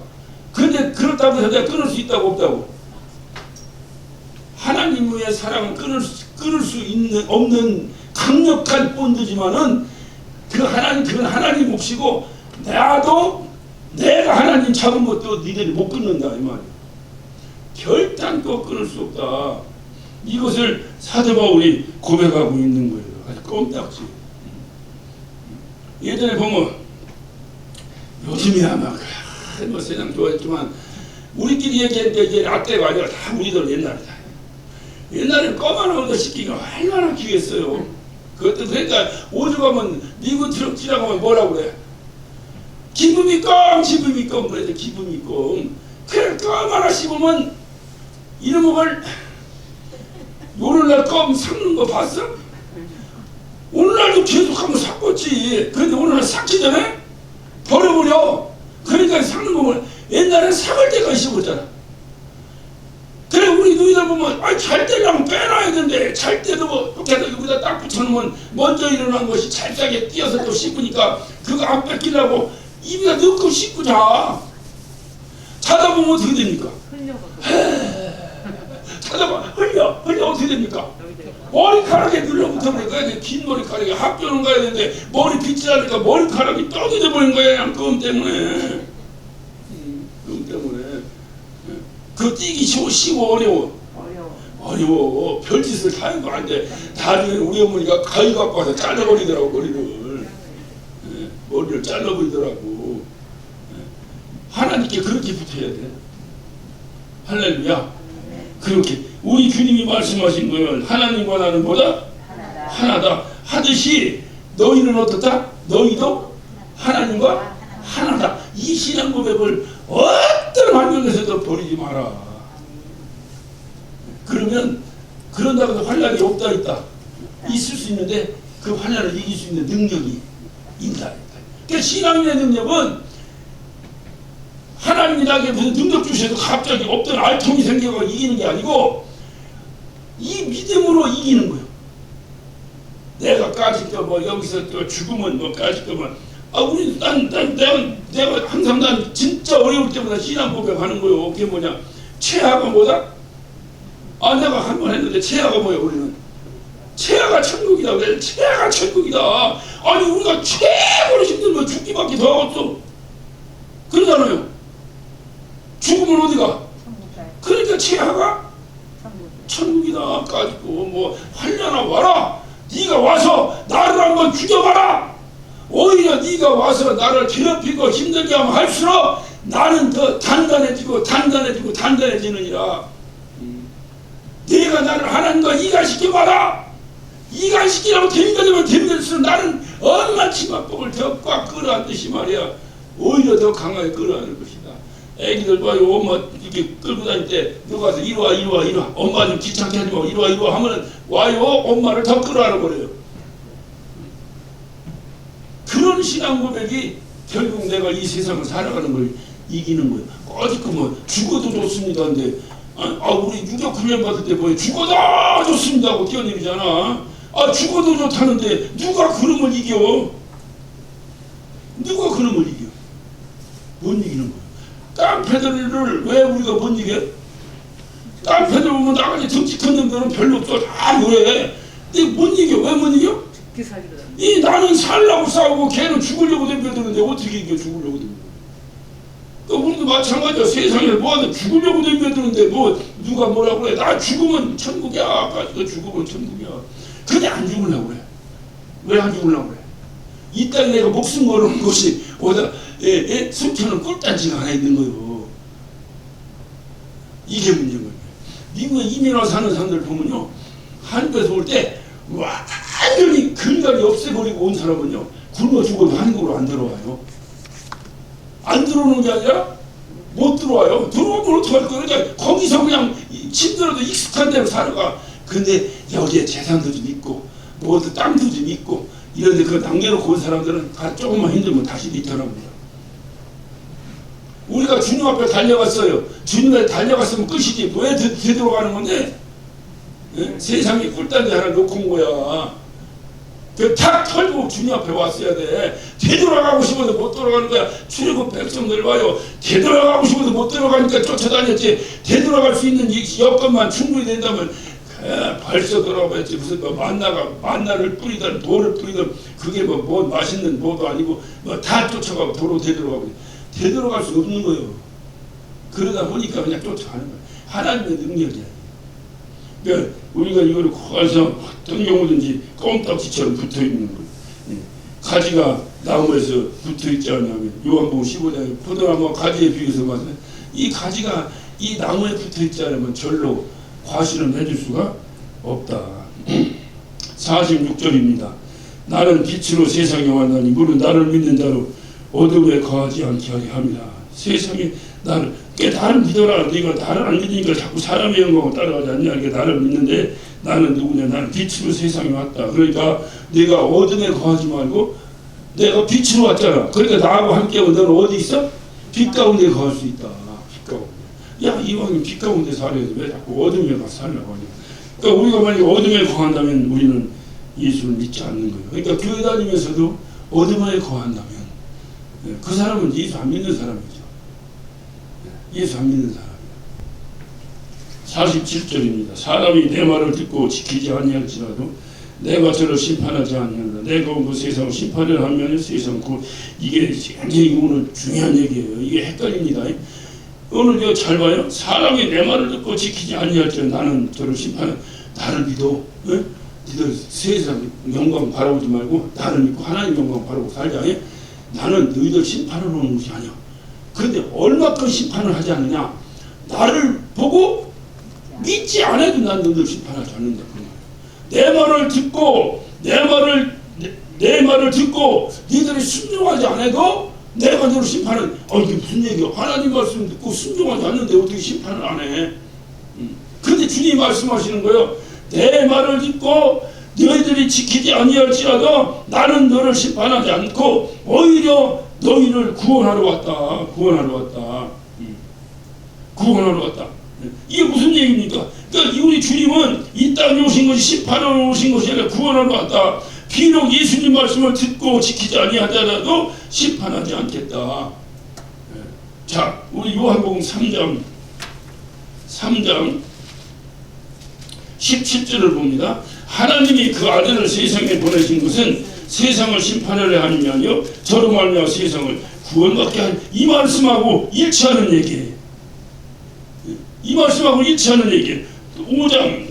근데 그렇다고 해서 내가 끊을 수 있다고 없다고. 하나님의 사랑은 끊을 수 없는 강력한 본드지만은 그건 하나님 몫이고 내가 하나님 잡은 것도 니들이 못 끊는다 이 말이야. 결단코 끊을 수 없다. 이것을 사도 바울이 고백하고 있는 거예요. 아주 껌딱지. 예전에 보면 요즘이야 막 뭐 세상 좋아졌지만 우리끼리 얘기했는데 이게 라떼가 아니라 다 우리들 옛날이다. 옛날에 껌 하나 얻어 씻기가 얼마나 귀했어요. 그것도 그러니까 오죽 하면 미군 트럭 지나가면 뭐라고 그래? 기분이 껌 그래. 기분이 껌. 그래 껌 하나 씹으면 이놈을 오늘날 껌 삭는 거 봤어? 오늘날도 계속 한번 삭었지. 그런데 오늘날 삭기 전에 버려버려. 그러니까 삭는 거면 옛날에 삭을 때까지 씹었잖아. 그래 우리 누이들 보면 잘 때려면 빼놔야 되는데 잘 때도 뭐 이렇게 여기다 딱 붙여놓으면 먼저 일어난 것이 잘 싸게 띄어서 또 씹으니까 그거 안 뺏기려고 입에다 넣고 씹고 자다 보면 어떻게 됩니까? 자다가 흘려 어떻게 됩니까? 머리카락에 눌러붙어버리니까 긴 머리카락에 학교는 가야 되는데 머리 빗질 하니까 머리카락이 떠들어 버린 거야. 껌 때문에. 껌 때문에. 그 뛰기 쉬워 어려워. 별짓을 다 하는 거 아닌데 나중에 우리 어머니가 가위 갖고 와서 잘라버리더라고 머리를 잘라버리더라고. 하나님께 그렇게 붙어야 돼. 할렐루야. 그렇게 우리 주님이 말씀하신 거는 하나님과 나는 뭐다? 하나다 하듯이 너희는 어떻다? 너희도 하나님과 하나다. 이 신앙 고백을 어떤 환경에서도 버리지 마라. 그러면 그런다고 해서 환란이 없다 있다 있을 수 있는데 그 환란을 이길 수 있는 능력이 있다. 그러니까 신앙의 능력은 하나님이 나에게 무슨 능력 주셔서 갑자기 없던 알통이 생겨서 이기는 게 아니고 이 믿음으로 이기는 거예요. 내가 까짓 거 뭐 여기서 또 죽으면 뭐 까짓 거면 내가 항상 난 진짜 어려울 때마다 신앙 고백하는 거예요. 그게 뭐냐? 최하가 뭐다? 내가 한 번 했는데 최하가 뭐야? 우리는 최하가 천국이다. 왜 최하가 천국이다? 아니 우리가 최고로 힘들면 죽기밖에 더 없어. 그러잖아요. 죽으면 어디가? 그러니까 최하가 천국이다. 까짓고 뭐 환난아 와라. 네가 와서 나를 한번 죽여봐라. 오히려 네가 와서 나를 괴롭히고 힘들게 하면 할수록 나는 더 단단해지느니라. 네가 나를 하나님과 이간시켜봐라. 이간시키라고 데미가 되면 될수록 나는 엄마 치마법을 더 꽉 끌어안듯이 말이야. 오히려 더 강하게 끌어안을 것이다. 애기들 봐요. 엄마 이렇게 끌고 다닐 때 누가 와서 이리 와. 엄마 좀 귀찮게 하지 마. 이리 와 하면 와요. 엄마를 더 끌어안아 버려요. 그런 신앙 고백이 결국 내가 이 세상을 살아가는 걸 이기는 거예요. 어디까 뭐 죽어도 좋습니다. 근데 우리 유격 훈련 받을 때 뭐예요? 죽어도 좋습니다 하고 뛰어내리잖아. 죽어도 좋다는데 누가 그놈을 이겨? 누가 그놈을 이겨? 못 이기는 거예요. 깡패들을 왜 우리가 못 이겨? 깡패들 보면 나같이 덩치 큰 놈들은 별로 없어. 다 그래. 근데 못 이겨. 왜 못 이겨? 나는 살려고 싸우고 걔는 죽으려고 덤벼드는데 어떻게 이겨? 죽으려고 덤벼. 우리도 마찬가지야. 세상에 뭐하든 죽으려고 덤벼드는데 뭐 누가 뭐라고 그래. 나 죽으면 천국이야. 아까 죽으면 천국이야. 근데 안 죽으려고 그래. 왜 안 죽으려고 그래? 이 땅에 내가 목숨 걸어놓은 것이 보다 숨겨놓은 꿀단지가 하나 있는 거예요. 이게 문제인 거예요. 미국에 이민 와서 사는 사람들 보면요. 한국에서 올 때 와 완전히 근간이 없애버리고 온 사람은요, 굶어 죽어도 한국으로 안 들어와요. 안 들어오는 게 아니라 못 들어와요. 들어오면 어떡할 거야. 그러니까 거기서 그냥 힘들어도 익숙한 대로 살아가. 근데 여기에 재산도 좀 있고 뭐도 땅도 좀 있고 이런데 그거 남겨놓고 온 사람들은 다 조금만 힘들면 다시 리턴합니다. 우리가 주님 앞에 달려갔어요. 주님 앞에 달려갔으면 끝이지. 왜 되돌아가는 건데? 예? 세상에 꿀단지 하나 놓고 온 거야. 탁 털고 주님 앞에 왔어야 돼. 되돌아가고 싶어도 못 돌아가는 거야. 출애굽 백성들 봐요. 되돌아가고 싶어도 못 돌아가니까 쫓아다녔지. 되돌아갈 수 있는 여건만 충분히 된다면 벌써 돌아가야지. 무슨 뭐 만나를 뿌리든 돌을 뿌리든 그게 뭐 맛있는 뭐도 아니고 뭐 다 쫓아가고 도로 되돌아가고 되돌아갈 수 없는 거예요. 그러다 보니까 그냥 쫓아가는 거예요. 하나님의 능력이야. 그러니까 우리가 이거를 커서 어떤 경우든지 껌딱지처럼 붙어 있는 거예요. 가지가 나무에서 붙어 있지 않냐면 요한복음 15장에 포도나무와 가지에 비교해서 말하는 이 가지가 이 나무에 붙어 있지 않으면 절로 과실은 해줄 수가 없다. 46절입니다. 나는 빛으로 세상에 왔나니 물은 나를 믿는 자로 어둠에 거하지 않게 하려 합니다. 세상에 나를 믿어라. 네가 나를 안 믿으니까 자꾸 사람의 영광을 따라가지 않냐. 이렇게 나를 믿는데 나는 누구냐. 나는 빛으로 세상에 왔다. 그러니까 네가 어둠에 거하지 말고 내가 빛으로 왔잖아. 그러니까 나하고 함께하고 너는 어디 있어? 빛 가운데 거할 수 있다. 빛 가운데. 야, 이왕이면 빛 가운데 살아야지 왜 자꾸 어둠에 가서 살려고 하냐. 그러니까 우리가 만약에 어둠에 거한다면 우리는 예수를 믿지 않는 거예요. 그러니까 교회 다니면서도 어둠에 거한다면 그 사람은 예수 안 믿는 사람이죠. 예수 안 믿는 사람이에요. 47절입니다. 사람이 내 말을 듣고 지키지 아니할지라도 내가 저를 심판하지 아니한다. 내가 온 그 세상을 심판을 하면 세상 이게 굉장히 오늘 중요한 얘기예요. 이게 헷갈립니다. 오늘 이거 잘 봐요. 사람이 내 말을 듣고 지키지 아니할지라도 나는 저를 심판을 나를 믿어. 너희들 세상 영광 바라보지 말고 나를 믿고 하나님 영광 바라보고 살자. 나는 너희들 심판을 오는 것이 아니야. 그런데 얼마큼 심판을 하지 않느냐. 나를 보고 믿지 않아도 난 너희들 심판하지 않는다. 내 말을 듣고 내 말을 듣고 너희들이 순종하지 않아도 내가 너를 심판은 이게 무슨 얘기야. 하나님 말씀 듣고 순종하지 않는데 어떻게 심판을 안 해. 그런데 주님이 말씀하시는 거예요. 내 말을 듣고 너희들이 지키지 아니할지라도 나는 너를 심판하지 않고 오히려 너희를 구원하러 왔다. 구원하러 왔다. 이게 무슨 얘기입니까? 그러니까 우리 주님은 이 땅에 오신 것이 심판하러 오신 것이 아니라 구원하러 왔다. 비록 예수님 말씀을 듣고 지키지 아니하더라도 심판하지 않겠다. 자, 우리 요한복음 3장 17절을 봅니다. 하나님이 그 아들을 세상에 보내신 것은 세상을 심판하려 함이 아니요 저로 말미암아 세상을 구원받게 한 이 말씀하고 일치하는 얘기예요. 이 말씀하고 일치하는 얘기예요. 5장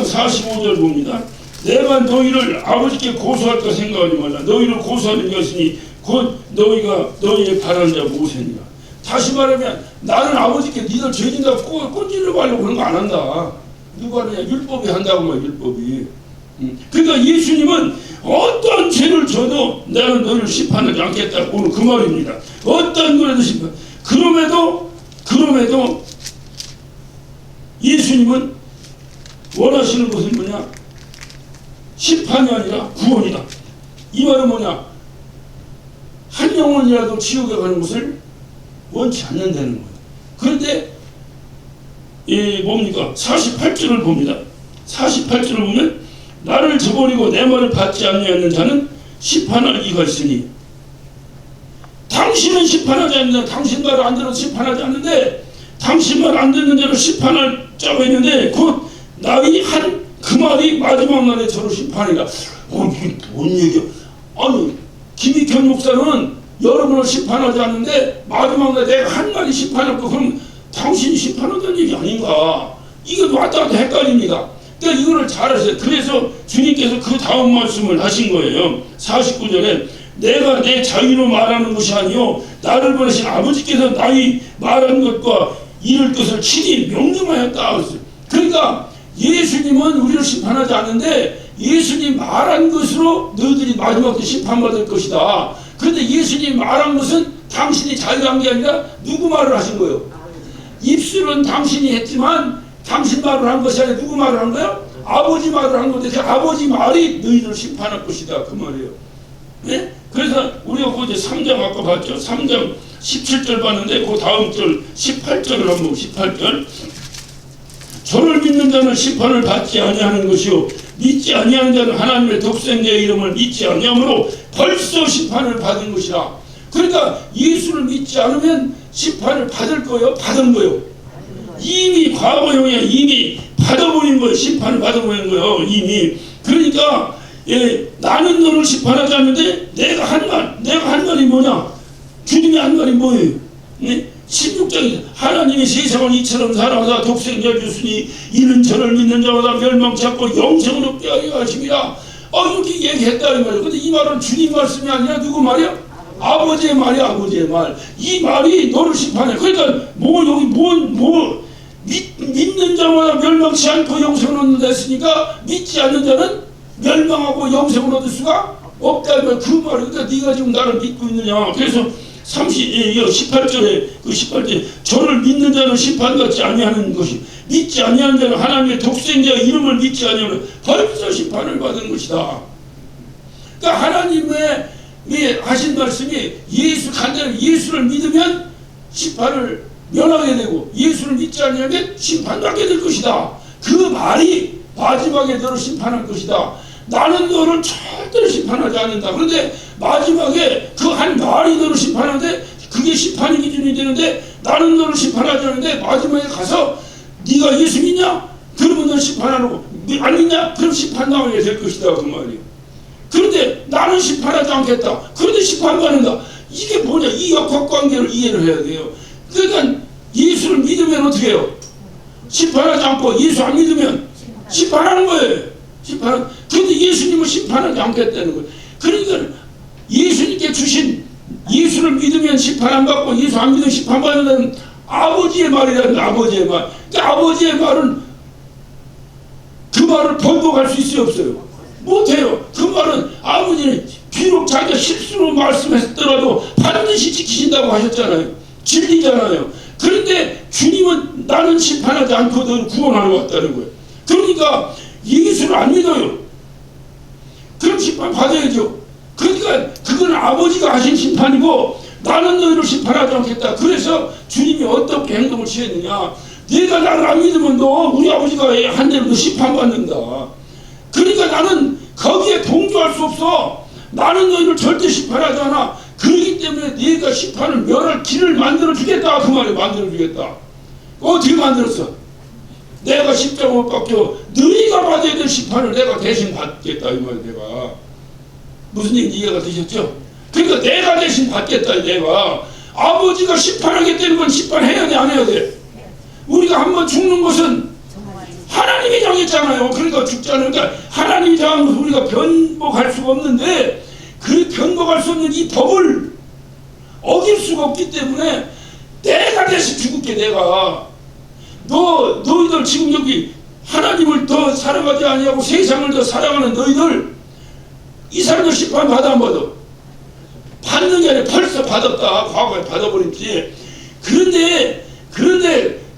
45절 봅니다. 내가 너희를 아버지께 고소할까 생각하지 말라. 너희를 고소하는 것이니 곧 너희의 바라는 자 모세니라. 다시 말하면 나는 아버지께 니들 죄진다고 꼰질러 가려고 그런 거 안 한다. 누가 하느냐? 율법이 한다고 말 율법이. 그러니까 예수님은 어떤 죄를 져도 나는 너를 심판하지 않겠다. 오늘 그 말입니다. 어떤 거라도 심판. 그럼에도 예수님은 원하시는 것은 뭐냐? 심판이 아니라 구원이다. 이 말은 뭐냐? 한 영혼이라도 지옥에 가는 것을 원치 않는다는 거예요. 그런데 뭡니까? 48절을 봅니다. 48절을 보면 나를 저버리고 내 말을 받지 아니하는 자는 심판할 이가 있으니 당신은 심판하지 않는다. 당신 말을 안 들어도 심판하지 않는데 당신 말 안 듣는 자를 심판할 자가 있는데 곧 나의 한 그 말이 마지막 날에 저를 심판이라. 이게 뭔 얘기야? 아니 김익현 목사는 여러분을 심판하지 않는데 마지막 날에 내가 한 말이 심판할 거 그럼 당신이 심판한다는 얘기 아닌가? 이게 왔다 갔다 헷갈립니다. 그러니까 이거를 잘 하세요. 그래서 주님께서 그 다음 말씀을 하신 거예요. 49절에 내가 내 자유로 말하는 것이 아니요 나를 보내신 아버지께서 나의 말한 것과 이룰 것을 친히 명령하였다. 그러니까 예수님은 우리를 심판하지 않는데 예수님 말한 것으로 너희들이 마지막 때 심판받을 것이다. 그런데 예수님 말한 것은 당신이 자유한 게 아니라 누구 말을 하신 거예요? 입술은 당신이 했지만 당신 말을 한 것이 아니라 누구 말을 한 거예요? 아버지 말을 한 건데 그 아버지 말이 너희를 심판할 것이다. 그 말이에요. 네? 그래서 우리가 그 이제 3장 아까 봤죠. 3장 17절 봤는데 그 다음 절 18절을 한번 18절. 저를 믿는 자는 심판을 받지 아니하는 것이요 믿지 아니하는 자는 하나님의 독생자의 이름을 믿지 아니하므로 벌써 심판을 받은 것이라. 그러니까 예수를 믿지 않으면 심판을 받을 거예요? 받은 거예요? 이미 과거형에 이미 받아버린 거예요. 심판을 받아버린 거예요. 이미. 그러니까 나는 너를 심판하지 않는데 내가 한 말이 뭐냐? 주님이 한 말이 뭐예요? 16장에 하나님이 세상을 이처럼 사랑하사 독생자를 주시니 이는 저를 믿는 자마다 멸망치 않고 영생으로 빼앗게 하심이라. 이렇게 얘기했다 이 말이에요. 근데 이 말은 주님 말씀이 아니라 누구 말이야? 아버지의 말이야. 아버지의 말. 이 말이 너를 심판해. 그러니까 믿는 자마다 멸망치 않고 영생을 얻는다 했으니까 믿지 않는 자는 멸망하고 영생을 얻을 수가 없다. 그 말을 그러니까 네가 지금 나를 믿고 있느냐. 그래서 18절에 그 18절에 저를 믿는 자는 심판받지 아니하는 것이 믿지 아니하는 자는 하나님의 독생자의 이름을 믿지 아니하면 벌써 심판을 받은 것이다. 그러니까 하나님의 하신 말씀이 예수를 믿으면 심판을 면하게 되고 예수를 믿지 않으면 심판받게 될 것이다. 그 말이 마지막에 너를 심판할 것이다. 나는 너를 절대로 심판하지 않는다. 그런데 마지막에 그 한 말이 너를 심판하는데 그게 심판의 기준이 되는데 나는 너를 심판하지 않는데 마지막에 가서 네가 예수 믿냐? 그러면 너 심판하고 안 믿냐? 그럼 심판당하게 될 것이다. 그 말이에요. 그런데 나는 심판하지 않겠다. 그런데 심판받는다. 이게 뭐냐? 이 역학관계를 이해를 해야 돼요. 그러니까 예수를 믿으면 어떻게 해요? 심판하지 않고 예수 안 믿으면 심판하는 거예요. 그런데 예수님은 심판하지 않겠다는 거예요. 그러니까 예수님께 주신 예수를 믿으면 심판 안 받고 예수 안 믿으면 심판 받는다는 아버지의 말이라는 아버지의 말. 그러니까 아버지의 말은 그 말을 번복할 수 있어요? 없어요? 못해요. 그 말은 아버지는 비록 자기가 실수로 말씀했더라도 반드시 지키신다고 하셨잖아요. 진리잖아요. 그런데 주님은 나는 심판하지 않고 너를 구원하러 왔다는 거예요. 그러니까 예수를 안 믿어요. 그럼 심판 받아야죠. 그러니까 그건 아버지가 하신 심판이고 나는 너희를 심판하지 않겠다. 그래서 주님이 어떻게 행동을 취했느냐. 내가 나를 안 믿으면 너 우리 아버지가 한 대로 너 심판받는다. 그러니까 나는 거기에 동조할 수 없어. 나는 너희를 절대 심판하지 않아. 그렇기 때문에 네가 심판을 면할 길을 만들어주겠다. 그 말에 만들어주겠다. 어떻게 만들었어? 내가 십자가 못 박혀 너희가 받아야 될 심판을 내가 대신 받겠다. 이 말이야. 내가 무슨 얘기 이해가 되셨죠? 그러니까 내가 대신 받겠다. 내가 아버지가 심판하겠다는 건 심판해야 돼 안 해야 돼? 우리가 한번 죽는 것은 하나님이 정했잖아요. 그러니까 죽잖아요. 그러니까 하나님이 정한 것을 우리가 변복할 수가 없는데 그 변복할 수 없는 이 법을 어길 수가 없기 때문에 내가 대신 죽을게. 내가 너희들 지금 여기 하나님을 더 사랑하지 아니하고 세상을 더 사랑하는 너희들 이 사람들 심판 받아 안 받아? 받는 게 아니라 벌써 받았다. 과거에 받아버렸지. 그런데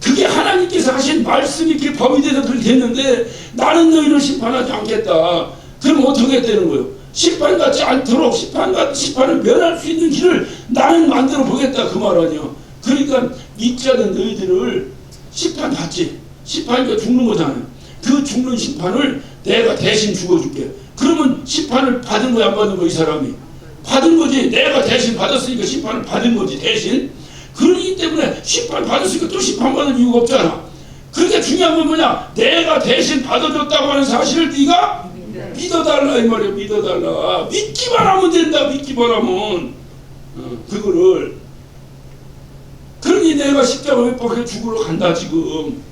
그게 하나님께서 하신 말씀이 그게 법이 돼서 그렇게 됐는데 나는 너희를 심판하지 않겠다. 그럼 어떻게 되는 거예요? 심판받지 않도록 심판을 면할 수 있는 길을 나는 만들어 보겠다. 그 말 아니야. 그러니까 믿지 않는 너희들을 심판받지. 심판이니까 죽는 거잖아요. 그 죽는 심판을 내가 대신 죽어줄게. 그러면 심판을 받은 거야 안 받은 거야? 이 사람이 받은 거지. 내가 대신 받았으니까 심판을 받은 거지 대신. 그러기 때문에 심판 받았으니까 또 심판 받을 이유가 없잖아. 그러니까 중요한 건 뭐냐? 내가 대신 받아줬다고 하는 사실을 네가 믿어달라 이 말이야. 믿어달라. 믿기만 하면 된다. 믿기만 하면 그거를. 그러니 내가 십자가 못 박혀 죽으러 간다 지금.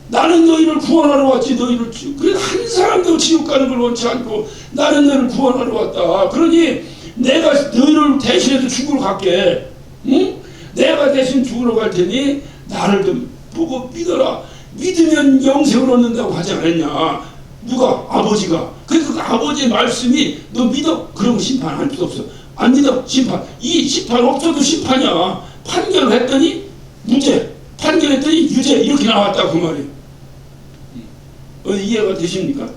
나는 너희를 구원하러 왔지. 너희를 그래서 한 사람도 지옥 가는 걸 원치 않고 나는 너희를 구원하러 왔다. 그러니 내가 너희를 대신해서 죽으러 갈게. 응? 내가 대신 죽으러 갈 테니 나를 좀 보고 믿어라. 믿으면 영생을 얻는다고 하지 않았냐? 누가? 아버지가. 그러니까 그 아버지의 말씀이 너 믿어? 그러면 심판할 필요 없어. 안 믿어? 심판. 이 심판 없어도 심판이야. 판결을 했더니 무죄, 판결했더니 유죄, 이렇게 나왔다 그 말이에요. 이해가 되십니까?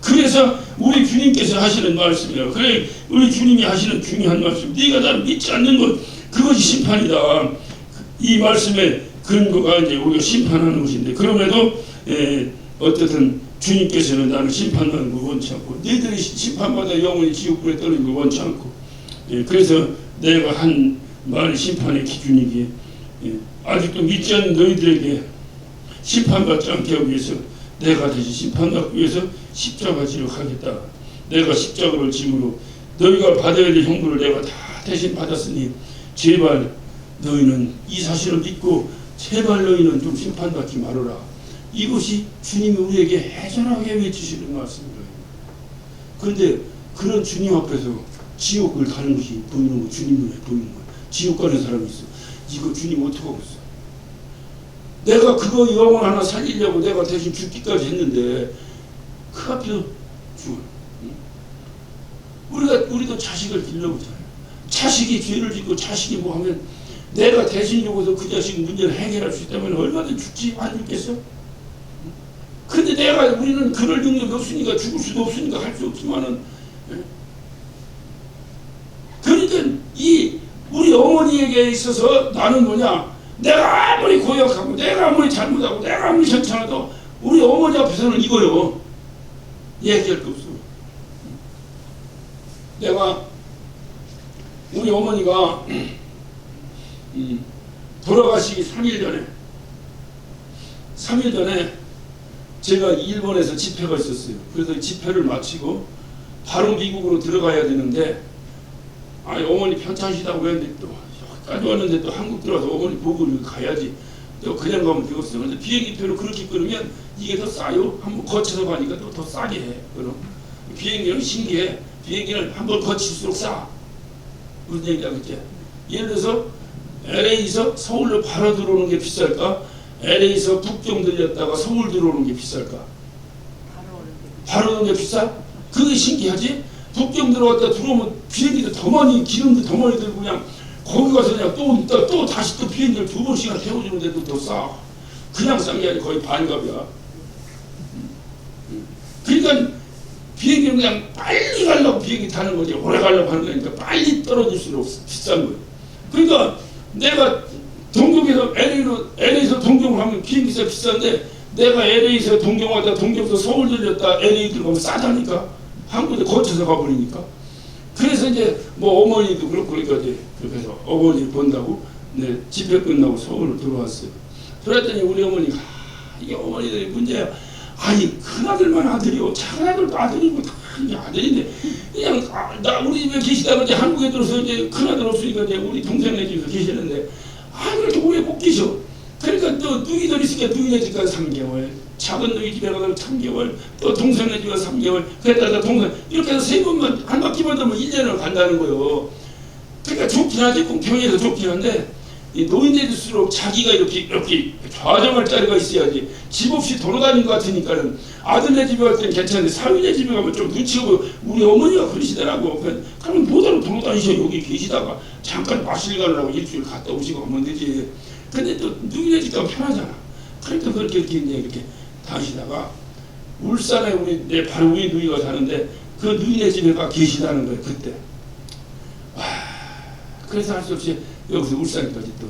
그래서 우리 주님께서 하시는 말씀이에요. 그래, 우리 주님이 하시는 중요한 말씀. 네가 나를 믿지 않는 것, 그것이 심판이다. 이 말씀의 근거가 이제 우리가 심판하는 것인데, 그럼에도 어쨌든 주님께서는 나를 심판하는 걸 원치 않고, 너희들이 심판받아 영원히 지옥불에 떨어지는 걸 원치 않고, 그래서 내가 한 말이 심판의 기준이기에, 아직도 믿지 않는 너희들에게 심판받지 않게 하기 위해서 내가 대신 심판받기 위해서 십자가 지러 가겠다. 내가 십자가를 짐으로 너희가 받아야 될 형벌을 내가 다 대신 받았으니 제발 너희는 이 사실을 믿고 제발 너희는 좀 심판받지 말아라. 이것이 주님이 우리에게 애절하게 외치시는 말씀입니다. 그런데 그런 주님 앞에서 지옥을 가는 것이 보이는 거, 주님 눈에 보이는 거예요. 지옥 가는 사람이 있어. 이거 주님 어떻게 하고 있어? 내가 그거 영혼 하나 살리려고 내가 대신 죽기까지 했는데 그 앞에서 죽어요. 우리도 자식을 길러보잖아요. 자식이 죄를 짓고 자식이 뭐 하면 내가 대신 죽어서 그 자식 문제를 해결할 수 있다면 얼마든지 죽지 안 죽겠어? 근데 우리는 그럴 능력이 없으니까 죽을 수도 없으니까 할 수 없지만은, 그러니까 우리 어머니에게 있어서 나는 뭐냐, 내가 아무리 고역하고 내가 아무리 잘못하고 내가 아무리 괜찮아도 우리 어머니 앞에서는 이거요, 얘기할 게 없어. 내가 우리 어머니가 돌아가시기 3일 전에 제가 일본에서 집회가 있었어요. 그래서 집회를 마치고 바로 미국으로 들어가야 되는데, 어머니 편찮으시다고 했는데 또 여기까지 왔는데 또 한국 들어와서 어머니 보고 가야지. 또 그냥 가면 되겠어요. 근데 비행기표로 그렇게 끊으면 이게 더 싸요. 한번 거쳐서 가니까 또 더 싸게 해. 그럼 비행기는 신기해. 비행기는 한번 거칠수록 싸. 무슨 얘기야 그게? 예를 들어서 LA에서 서울로 바로 들어오는 게 비쌀까? LA에서 북경 들렸다가 서울 들어오는 게 비쌀까? 바로 오는 게 비싸? 그게 신기하지? 북경 들어왔다 들어오면 비행기도 더 많이, 기름도 더 많이 들고 그냥 거기 가서 그냥 또 다시 또 비행기를 2번씩이나 태워주는데도 더 싸. 그냥 싼 게 아니라 거의 반값이야. 그러니까 비행기는 그냥 빨리 가려고 비행기 타는 거지, 오래 가려고 하는 거니까 빨리 떨어질수록 비싼 거예요. 그러니까 내가 동경에서 LA에서 동경을 하면 비행기가 비싼데, 내가 LA에서 동경 왔다 동경에서 서울 들렸다 LA 들어가면 싸다니까. 한국에 거쳐서 가버리니까. 그래서 이제 뭐 어머니도 그렇고 그러니까 이제 그렇게 해서 어머니 본다고 집회 끝나고 서울을 들어왔어요. 들어왔더니 우리 어머니가 이게 어머니들이 문제야. 아니 큰아들만 아들이요, 작은아들도 아들이고 다 이게 아들인데 그냥 우리 집에 계시다가 이제 한국에 들어서 이제 큰아들 없으니까 이제 우리 동생네 집에서 계시는데 그렇게 오래 못 계셔. 그러니까 또 누이들 있으니까 누이네 집 가서 3개월, 작은 누이 집에 가서 3개월, 또 동생네 집에 가서 3개월, 그랬다가 동생 이렇게 해서 3번만 한 바퀴만 돌면 1년을 간다는 거예요. 그러니까 좋긴 하지, 공평해서 좋긴 한데 이 노인들일수록 자기가 이렇게 좌정할 자리가 있어야지. 집 없이 돌아다니는 것 같으니까는 아들네 집에 갈 때는 괜찮은데 사위네 집에 가면 좀 눈치 보고, 우리 어머니가 그러시더라고. 그러면 뭐대로 돌아다니셔. 여기 계시다가 잠깐 마실 가느라고 일주일 갔다 오시고 하면 되지. 근데 또 누이네 집 가면 편하잖아. 그러니까 그렇게 이렇게 다니시다가 울산에 바로 우리 누이가 사는데 그 누이네 집에 가 계시다는 거예요. 그때. 와, 그래서 할 수 없이 여기서 울산까지 또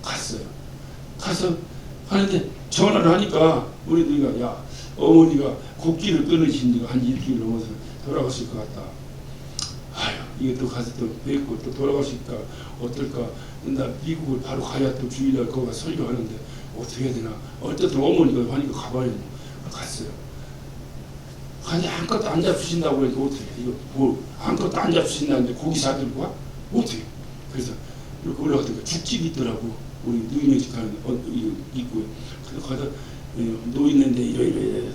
갔어요. 가서 하는데 전화를 하니까 우리 누이가, 야, 어머니가 곡기를 끊으신 지가 한 일주일 넘어서 돌아가실 것 같다. 아유, 이게 또 가서 또 뵙고 또 돌아가실까 어떨까. 나 미국을 바로 가야 또 주일날 거기 가서 설교하는데 어떻게 해야 되나. 어쨌든 어머니가 하니까 가봐야 갔어요. 근데 아무것도 안 잡수신다고 해도 어떻게 해. 이거 뭐 아무것도 안 잡수신다는데 고기 사들고 와? 어떻게 해. 그래서 이렇게 올라갔더니 죽집이 있더라고. 우리 누이네 집 가는 있고요. 그래서 가다 노인네인데 이래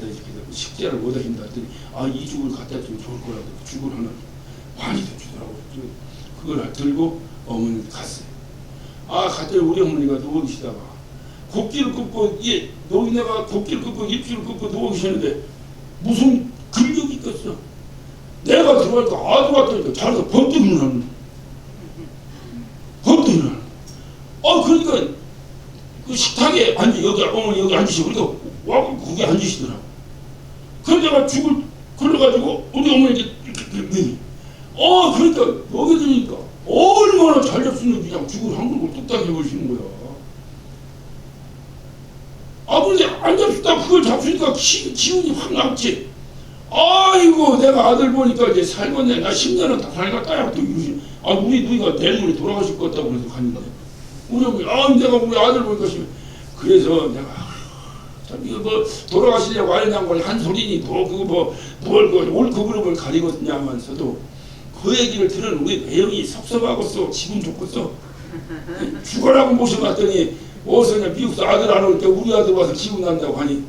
식재를 못 하신다 했더니 이 죽을 갖다 주면 좋을 거라고 죽을 하나 많이 더 주더라고. 그걸 들고 어머니 갔어요. 갔더니 우리 어머니가 누워계시다가 곡기를 긋고 노인네가 곡기를 긋고 입술을 긋고 누워 계시는데 무슨 근력이 있겠어. 내가 들어가니까 아주 왔다니까 자리에서 번뜩 일어나는 그러니까 그 식탁에 여기 어머니 여기 앉으시고 그러니까 와서 거기 앉으시더라고. 그래서 내가 죽을 걸려가지고 우리 어머니 이렇게 그러니까 먹여드리니까 얼마나 잘 잡수는지 그냥 죽을 한 그릇 뚝딱 해버리시는 거야. 근데 안 잡수다 그걸 잡수니까 기운이 확 남지. 아이고 내가 아들 보니까 이제 살겠네. 나 10년은 다 살겠다. 또 이러시. 우리 누이가 내일모레 돌아가실 것 같다고 그래서 갔는데 우리 어머니 내가 우리 아들 보니까 그래서 내가 참 이거 뭐 돌아가시려고 하려는 걸 한 소리니 그거 뭘 옳고 그름을 가리거든야면서도 그 얘기를 들은 우리 매형이 섭섭하겠어. 기분 좋겠어. 죽어라고 모셔봤더니 어디서 그냥 미국서 아들 안 올 때 우리 아들 와서 기분 난다고 하니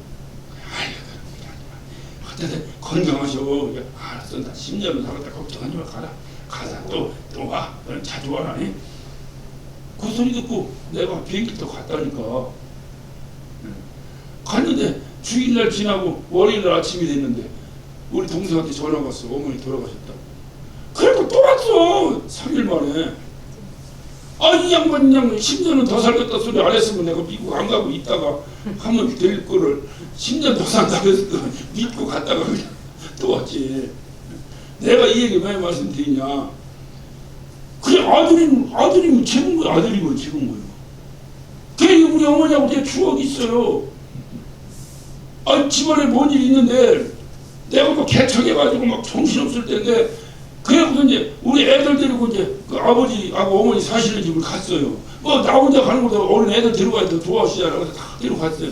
하여튼 건강하셔. 알았어. 나 10년은 살았다. 걱정하지 마. 가자. 또 와. 너는 자주 와라. 그 소리 듣고 내가 비행기 타고 갔다니까. 갔는데 주일날 지나고 월요일날 아침이 됐는데 우리 동생한테 전화가 왔어. 어머니 돌아가셨다고. 그래도 또 왔어. 3일 만에. 이 양반 10년은 더 살겠다 소리 안 했으면 내가 미국 안 가고 있다가 하면 될 거를 10년 더 산다고 해서 믿고 갔다가 또 왔지. 내가 이 얘기 왜 말씀드리냐. 그래 아들이면 최고인 거야. 아들이면 최고인 거예요. 그래 우리 어머니하고 내 추억이 있어요. 집안에 뭔 일이 있는데 내가 뭐 개척해가지고 막 정신없을 때인데 그래서 이제 우리 애들 데리고 이제 그 아버지하고 어머니 사시는 집을 갔어요. 나 혼자 가는 것보다 어린 애들 데려가야 더 좋아하시잖아. 그래서 다 데려갔어요.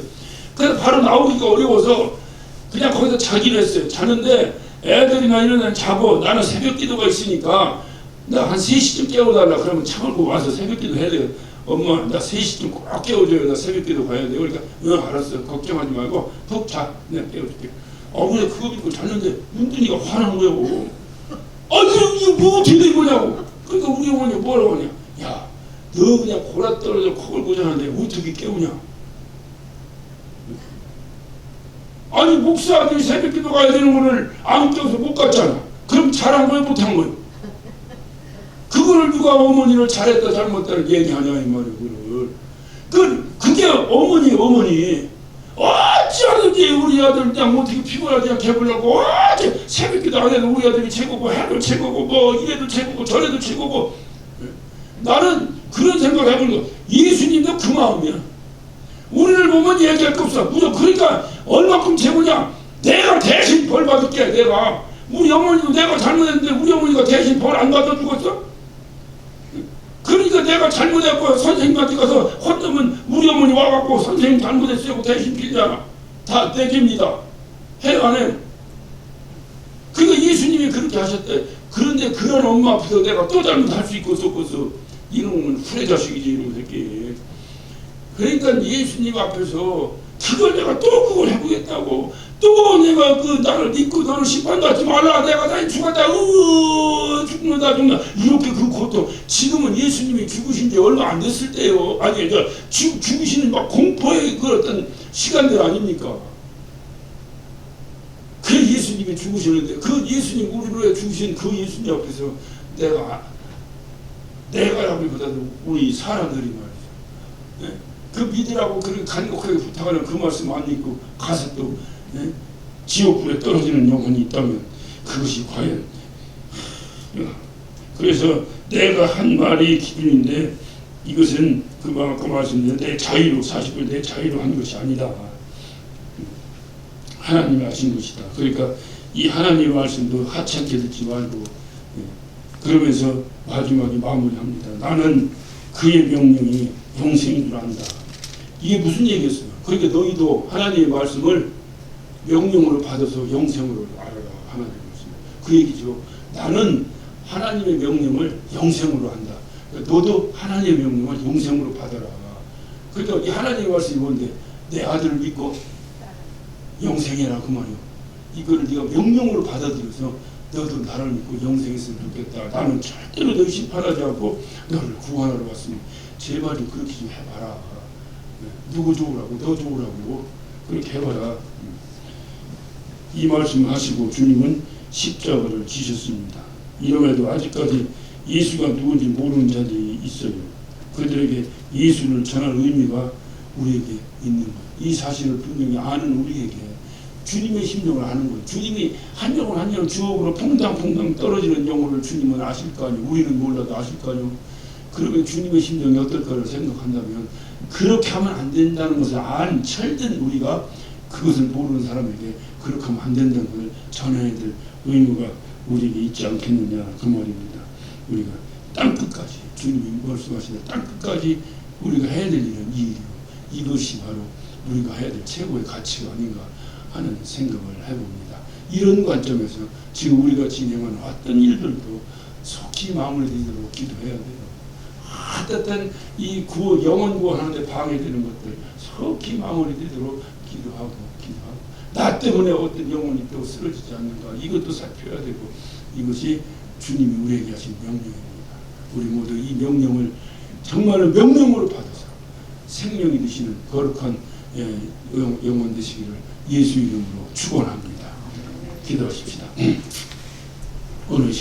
그래서 바로 나오기가 어려워서 그냥 거기서 자기를 했어요. 자는데 애들이나 이런 애는 자고 나는 새벽 기도가 있으니까 나 한 3시쯤 깨워달라. 그러면 차 몰고 와서 새벽 기도 해야 돼요. 엄마 나 3시쯤 꼭 깨워줘요. 나 새벽 기도 가야 돼요. 그러니까 알았어. 걱정하지 말고 푹 자. 내가 깨워줄게. 근데 그거 믿고 잤는데 문둥이가 화난 거예요. 이거 뭐 어떻게 된 거냐고. 그러니까 우리 어머니가 뭐라고 하냐. 야, 너 그냥 골아 떨어져 콕을 고자는데 어떻게 깨우냐. 목사들이 새벽 기도 가야 되는 거를 안 깨워서 못 갔잖아. 그럼 잘한 거야 못한 거야. 그거를 누가 어머니를 잘했다 잘못했다를 얘기하냐 이 말이야. 그게 어머니. 어찌하든지 우리 아들 그냥 어떻게 피곤하게 그냥 개보려고 새벽기도 안 해도 우리 아들이 최고고 해도 최고고 뭐 이래도 최고고 저래도 최고고. 나는 그런 생각을 해보는 거야. 예수님도 그 마음이야. 우리를 보면 얘기할 거 없어. 그러니까 얼마큼 최고냐. 내가 대신 벌 받을게. 내가 우리 어머니도 내가 잘못했는데 우리 어머니가 대신 벌 안 받아 주겠어? 그러니까 내가 잘못했고 선생님한테 가서 혼자면 우리 어머니 와갖고 선생님 잘못했어요 대신 빌잖아. 다 내 죄입니다. 해요 안 해요? 그러니까 예수님이 그렇게 하셨대. 그런데 그런 엄마 앞에서 내가 또 잘못할 수 있고 썩어서 이놈은 후레 자식이지 이놈 새끼. 그러니까 예수님 앞에서 그걸 내가 또 그걸 해보겠다고. 또 내가 나를 믿고 너를 심판받지 말라. 내가 다 죽었다. 죽는다. 이렇게 그 고통. 지금은 예수님이 죽으신 지 얼마 안 됐을 때요. 죽으시는 막 공포의 그 어떤 시간들 아닙니까? 그 예수님이 죽으시는데 그 예수님 우리를 위해 죽으신 그 예수님 앞에서 내가라기보다도 우리 사람들이 말이죠. 그 믿으라고 그렇게 간곡하게 부탁하는 그 말씀 안 믿고 가서 또 지옥불에 떨어지는 영혼이 있다면 그것이 과연. 그래서 내가 한 말이 기준인데 이것은 아까 말씀드린 내 자유로 40을 내 자유로 한 것이 아니다. 하나님이 하신 것이다. 그러니까 이 하나님의 말씀도 하찮게 듣지 말고 그러면서 마지막에 마무리합니다. 나는 그의 명령이 영생인 줄 안다. 이게 무슨 얘기였어요? 그러니까 너희도 하나님의 말씀을 명령으로 받아서 영생으로 알아라. 하나님의 말씀. 그 얘기죠. 나는 하나님의 명령을 영생으로 한다. 그러니까 너도 하나님의 명령을 영생으로 받아라. 그러니까 이 하나님의 말씀이 뭔데? 내 아들을 믿고 영생해라 그 말이요. 이거를 네가 명령으로 받아들여서 너도 나를 믿고 영생했으면 좋겠다. 나는 절대로 너희 심판하지 않고 너를 구원하러 왔으니 제발 좀 그렇게 좀 해봐라. 누구 좋으라고, 너 좋으라고 그렇게 해봐라. 이 말씀 하시고 주님은 십자가를 지셨습니다. 이럼에도 아직까지 예수가 누군지 모르는 자들이 있어요. 그들에게 예수를 전할 의미가 우리에게 있는 거예요. 이 사실을 분명히 아는 우리에게 주님의 심정을 아는 거예요. 주님이 한 영혼 한 영혼 주옥으로 퐁당퐁당 떨어지는 영혼을 주님은 아실 거 아니에요. 우리는 몰라도 아실 거 아니에요. 그러면 주님의 심정이 어떨까를 생각한다면 그렇게 하면 안 된다는 것을 안 철든 우리가 그것을 모르는 사람에게 그렇게 하면 안 된다는 것을 전해야 될 의무가 우리에게 있지 않겠느냐 그 말입니다. 우리가 땅끝까지 주님이 말씀하시는 땅끝까지 우리가 해야 될 일은 이 일이요. 이것이 바로 우리가 해야 될 최고의 가치가 아닌가 하는 생각을 해봅니다. 이런 관점에서 지금 우리가 진행하는 어떤 일들도 속히 마무리되도록 기도해야 돼요. 어떤 이 영혼 구원하는데 방해되는 것들 속히 마무리되도록 기도하고 나 때문에 어떤 영혼이 또 쓰러지지 않는가 이것도 살펴야 되고 이것이 주님이 우리에게 하신 명령입니다. 우리 모두 이 명령을 정말로 명령으로 받아서 생명이 되시는 거룩한 영혼 되시기를 예수 이름으로 축원합니다. 기도하십시다. 오늘